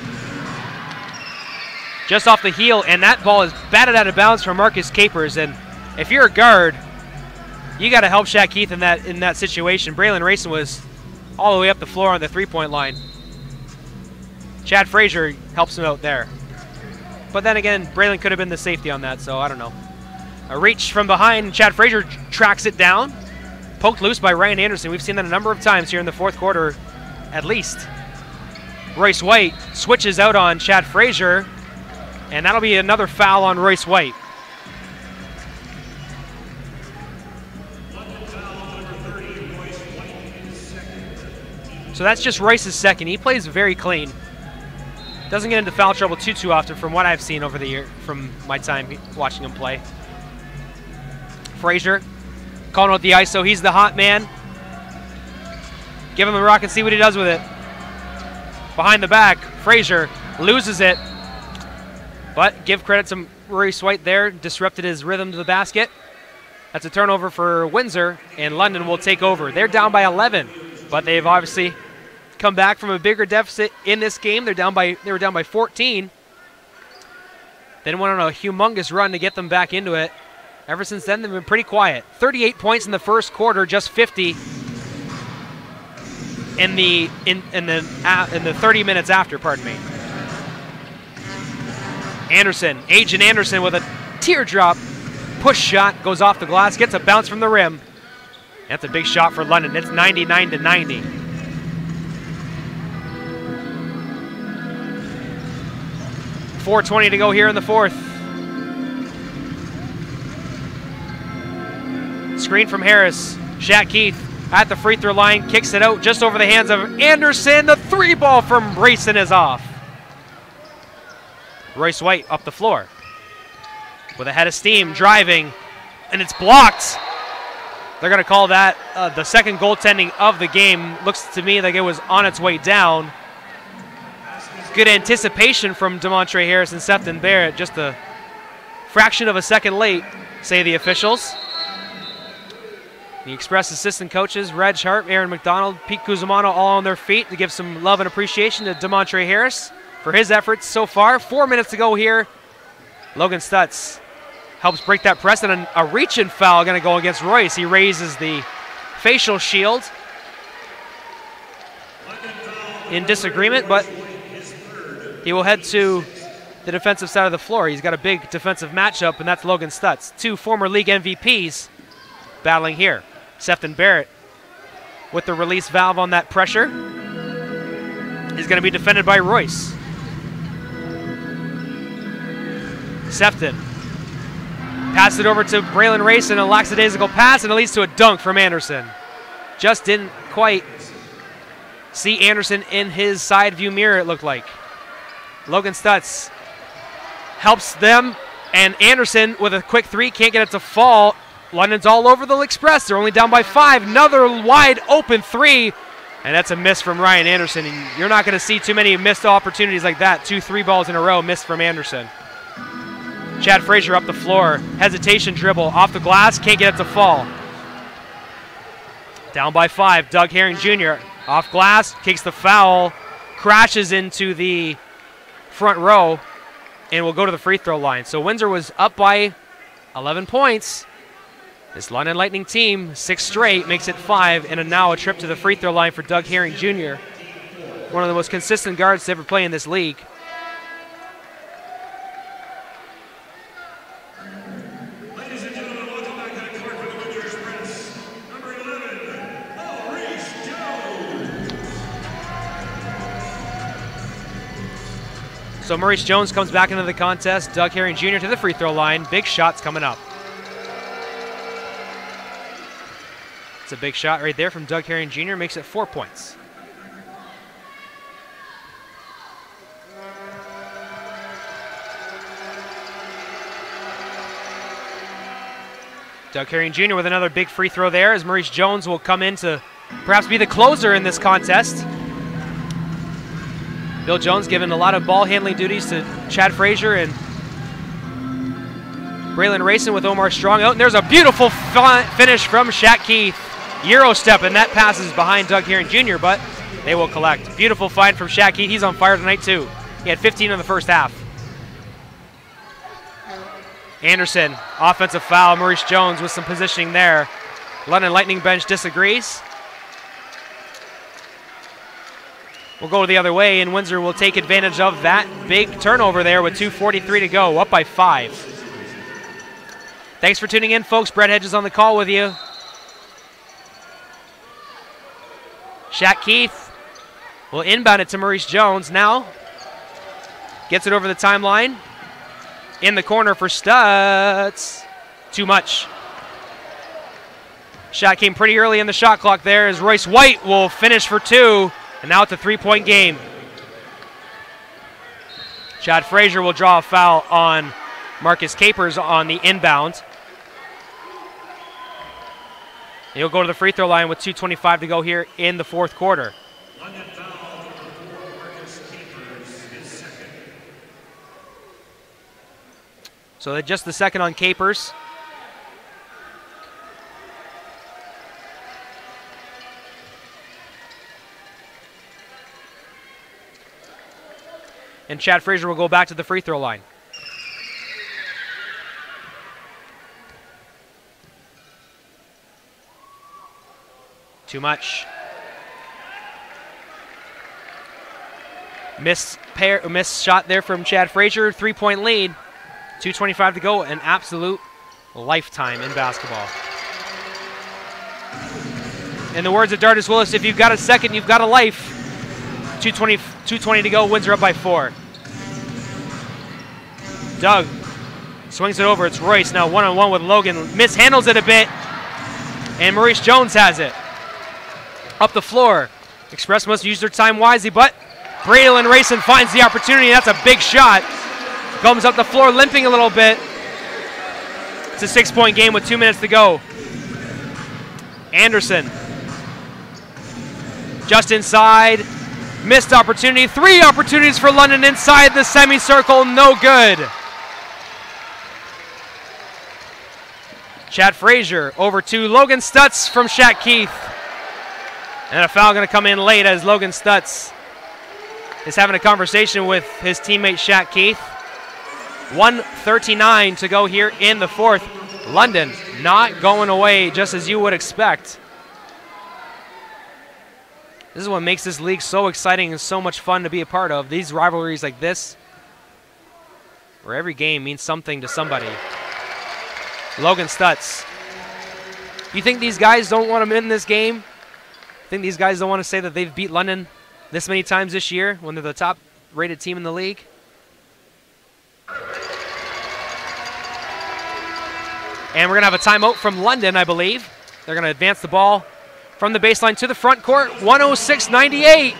Speaker 2: Just off the heel, and that ball is batted out of bounds from Marcus Capers. And if you're a guard, you got to help Shaq Keith in that situation. Braylon Rayson was all the way up the floor on the 3-point line. Chad Frazier helps him out there. But then again, Braylon could have been the safety on that, so I don't know. A reach from behind, Chad Frazier tracks it down. Poked loose by Ryan Anderson. We've seen that a number of times here in the fourth quarter, at least. Royce White switches out on Chad Frazier, and that'll be another foul on Royce White. So that's just Royce's second. He plays very clean. Doesn't get into foul trouble too often from what I've seen over the year, from my time watching him play. Frazier calling out the ISO. He's the hot man. Give him the rock and see what he does with it. Behind the back, Frazier loses it. But give credit to Royce White there. Disrupted his rhythm to the basket. That's a turnover for Windsor, and London will take over. They're down by 11, but they've obviously come back from a bigger deficit in this game. They were down by 14. Then went on a humongous run to get them back into it. Ever since then, they've been pretty quiet. 38 points in the first quarter, just 50 in the 30 minutes after. Pardon me. Anderson, Agent Anderson, with a teardrop push shot, goes off the glass, gets a bounce from the rim. That's a big shot for London. It's 99-90. 4:20 to go here in the fourth. Screen from Harris. Shaq Keith at the free throw line, kicks it out just over the hands of Anderson. The 3-ball from Brayson is off. Royce White up the floor with a head of steam, driving, and it's blocked. They're going to call that the second goaltending of the game. Looks to me like it was on its way down. Good anticipation from DeMontre Harris and Sefton Barrett. Just a fraction of a second late, say the officials. The Express assistant coaches, Reg Hart, Aaron McDonald, Pete Cusimano, all on their feet to give some love and appreciation to DeMontre Harris for his efforts so far. 4 minutes to go here. Logan Stutz helps break that press, and a reach-in foul going to go against Royce. He raises the facial shield in disagreement, but he will head to the defensive side of the floor. He's got a big defensive matchup, and that's Logan Stutz. 2 former league MVPs battling here. Sefton Barrett with the release valve on that pressure. He's going to be defended by Royce. Sefton. Pass it over to Braylon Race and a lackadaisical pass, and it leads to a dunk from Anderson. Just didn't quite see Anderson in his side view mirror, it looked like. Logan Stutz helps them, and Anderson with a quick 3, can't get it to fall. London's all over the Express. They're only down by 5. Another wide open 3, and that's a miss from Ryan Anderson. And you're not going to see too many missed opportunities like that. 2 3-balls in a row missed from Anderson. Chad Frazier up the floor. Hesitation dribble off the glass. Can't get it to fall. Down by 5. Doug Herring Jr. off glass. Kicks the foul. Crashes into the front row and will go to the free throw line. So Windsor was up by 11 points. This London Lightning team, 6 straight, makes it 5, and now a trip to the free throw line for Doug Herring Jr. One of the most consistent guards to ever play in this league.
Speaker 1: Ladies and gentlemen, welcome back to the court for the Windsor Express. Number 11, Maurice Jones.
Speaker 2: So Maurice Jones comes back into the contest. Doug Herring Jr. to the free throw line. Big shots coming up. It's a big shot right there from Doug Herring Jr. Makes it 4 points. Doug Herring Jr. with another big free throw there as Maurice Jones will come in to perhaps be the closer in this contest. Bill Jones giving a lot of ball handling duties to Chad Frazier and Braylon Racing with Omar Strong out. And there's a beautiful finish from Shaq Keith. Euro step, and that passes behind Doug Herring Jr., but they will collect. Beautiful find from Shaq Keith. He's on fire tonight, too. He had 15 in the first half. Anderson, offensive foul. Maurice Jones with some positioning there. London Lightning bench disagrees. We'll go the other way, and Windsor will take advantage of that big turnover there with 2:43 to go, up by 5. Thanks for tuning in, folks. Brett Hedges on the call with you. Shaq Keith will inbound it to Maurice Jones now. Gets it over the timeline. In the corner for Stutz. Too much. Shot came pretty early in the shot clock there as Royce White will finish for 2. And now it's a 3-point game. Chad Frazier will draw a foul on Marcus Capers on the inbound. He'll go to the free throw line with 2:25 to go here in the fourth quarter.
Speaker 1: London foul, Marcus Capers is second.
Speaker 2: So just the second on Capers. And Chad Frazier will go back to the free throw line. Too much. Missed shot there from Chad Frazier. 3-point lead. 2:25 to go. An absolute lifetime in basketball. In the words of Dardis Willis, if you've got a second, you've got a life. 2:20 to go. Windsor up by 4. Doug swings it over. It's Royce now one-on-one with Logan. Mishandles it a bit. And Maurice Jones has it. Up the floor. Express must use their time wisely, but Braylon Racing finds the opportunity. That's a big shot. Comes up the floor limping a little bit. It's a 6-point game with 2 minutes to go. Anderson. Just inside. Missed opportunity. 3 opportunities for London inside the semicircle. No good. Chad Frazier over to Logan Stutz from Shaq Keith. And a foul going to come in late as Logan Stutz is having a conversation with his teammate Shaq Keith. 1:39 to go here in the fourth. London not going away just as you would expect. This is what makes this league so exciting and so much fun to be a part of. These rivalries like this. where every game means something to somebody. Logan Stutz. You think these guys don't want to win this game? Think these guys don't want to say that they've beat London this many times this year when they're the top-rated team in the league? And we're going to have a timeout from London, I believe. They're going to advance the ball from the baseline to the front court. 106-98.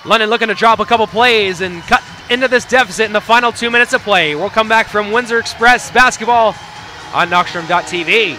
Speaker 2: London looking to drop a couple plays and cut into this deficit in the final 2 minutes of play. We'll come back from Windsor Express basketball on Knockstrom.tv.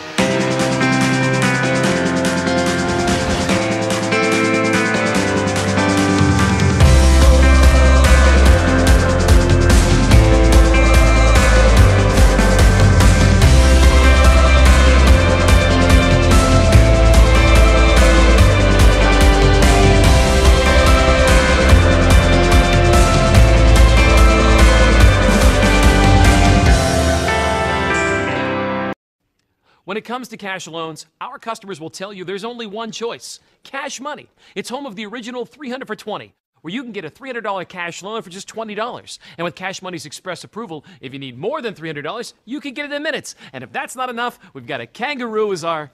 Speaker 3: When it comes to cash loans, our customers will tell you there's only one choice: Cash Money. It's home of the original 300 for 20, where you can get a $300 cash loan for just $20. And with Cash Money's express approval, if you need more than $300, you can get it in minutes. And if that's not enough, we've got a kangaroo as our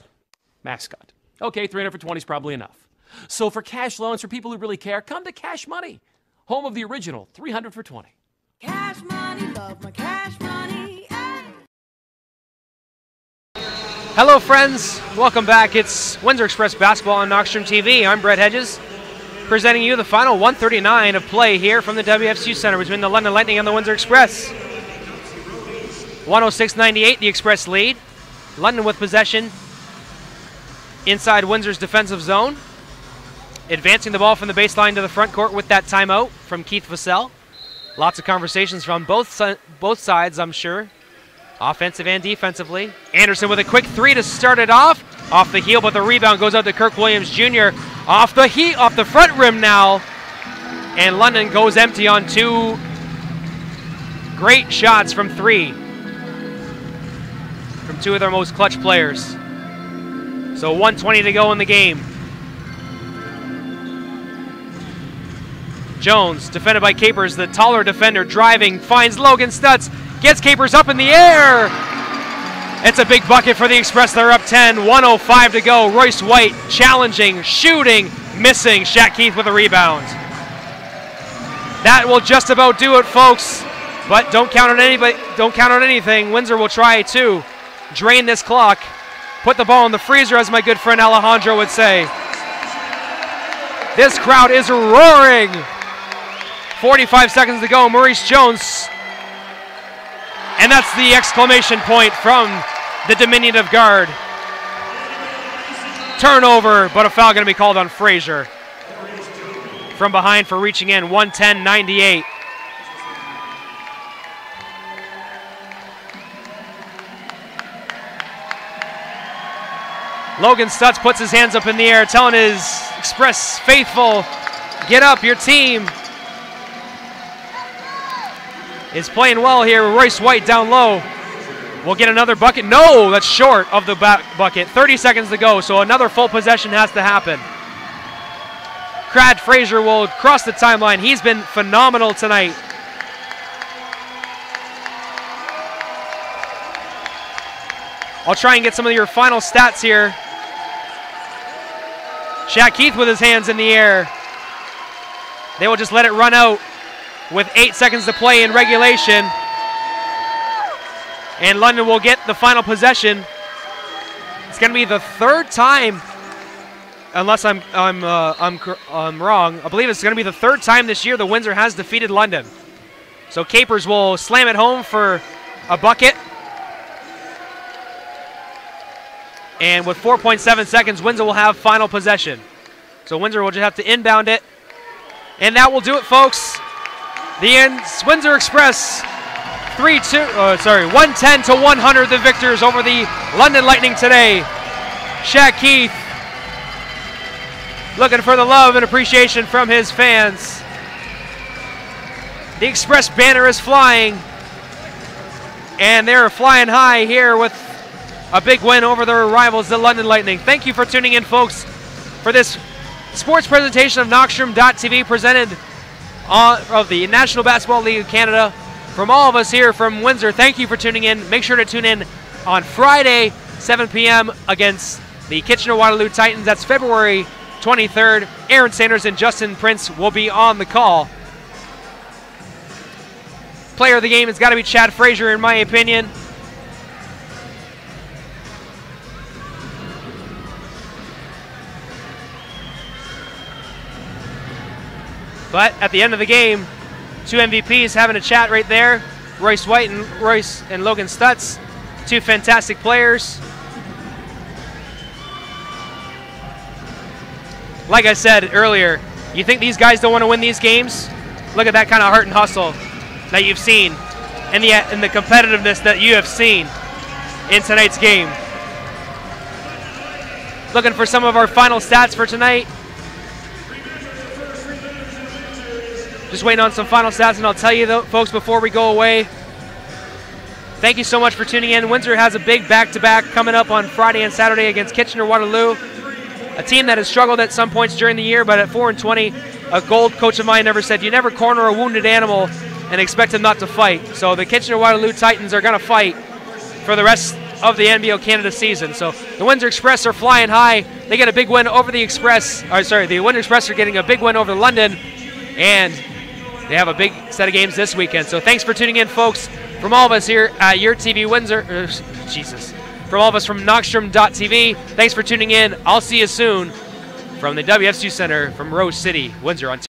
Speaker 3: mascot. Okay, 300 for 20 is probably enough. So for cash loans for people who really care, come to Cash Money, home of the original 300 for 20.
Speaker 4: Cash money, love my cash money.
Speaker 2: Hello, friends. Welcome back. It's Windsor Express basketball on Knockstrom TV. I'm Brett Hedges, presenting you the final 139 of play here from the WFCU Center between the London Lightning and the Windsor Express. 106-98, the Express lead. London with possession inside Windsor's defensive zone. Advancing the ball from the baseline to the front court with that timeout from Keith Vassell. Lots of conversations from both sides, I'm sure. Offensive and defensively. Anderson with a quick three to start it off the heel, but the rebound goes out to Kirk Williams Jr. off the front rim now. And London goes empty on two great shots from three from two of their most clutch players. So 1:20 to go in the game. Jones, defended by Capers, the taller defender, driving, finds Logan Stutz, gets Capers up in the air. It's a big bucket for the Express. They're up 10, 1:05 to go. Royce White challenging, shooting, missing. Shaq Keith with a rebound. That will just about do it, folks. But don't count on anybody. Don't count on anything. Windsor will try to drain this clock, put the ball in the freezer, as my good friend Alejandro would say. This crowd is roaring. 45 seconds to go. Maurice Jones. And that's the exclamation point from the diminutive guard. Turnover, but a foul going to be called on Frazier. From behind for reaching in, 110-98. Logan Stutz puts his hands up in the air, telling his Express faithful, get up, your team is playing well here. Royce White down low. We'll get another bucket. No, that's short of the bucket. 30 seconds to go, so another full possession has to happen. Crad Frazier will cross the timeline. He's been phenomenal tonight. I'll try and get some of your final stats here. Shaq Keith with his hands in the air. They will just let it run out with 8 seconds to play in regulation. And London will get the final possession. It's going to be the third time, unless I'm wrong. I believe it's going to be the third time this year the Windsor has defeated London. So Capers will slam it home for a bucket. And with 4.7 seconds, Windsor will have final possession. So Windsor will just have to inbound it. And that will do it, folks. The Windsor Express 110 to 100, the victors over the London Lightning today. Shaq Keith looking for the love and appreciation from his fans. The Express banner is flying, and they're flying high here with a big win over their rivals, the London Lightning. Thank you for tuning in, folks, for this sports presentation of Knockstrom.tv presented of the National Basketball League of Canada from all of us here from Windsor, thank you for tuning in. Make sure to tune in on Friday, 7 p.m. against the Kitchener-Waterloo Titans. That's February 23rd. Aaron Sanders and Justin Prince will be on the call. Player of the game has got to be Chad Frazier, in my opinion. But at the end of the game, 2 MVPs having a chat right there. Royce White and Logan Stutz, 2 fantastic players. Like I said earlier, you think these guys don't want to win these games? Look at that kind of heart and hustle that you've seen and the competitiveness that you have seen in tonight's game. Looking for some of our final stats for tonight. Just waiting on some final stats, and I'll tell you, though, folks, before we go away, thank you so much for tuning in. Windsor has a big back-to-back coming up on Friday and Saturday against Kitchener-Waterloo, a team that has struggled at some points during the year, but at 4-20, a gold coach of mine never said, you never corner a wounded animal and expect him not to fight. So the Kitchener-Waterloo Titans are going to fight for the rest of the NBL Canada season. So the Windsor Express are flying high. They get a big win over the Express. The Windsor Express are getting a big win over London, and they have a big set of games this weekend. So thanks for tuning in, folks. From all of us here at Your TV Windsor, from all of us from Knockstrom.tv, thanks for tuning in. I'll see you soon from the WFCU Center from Rose City, Windsor, Ontario.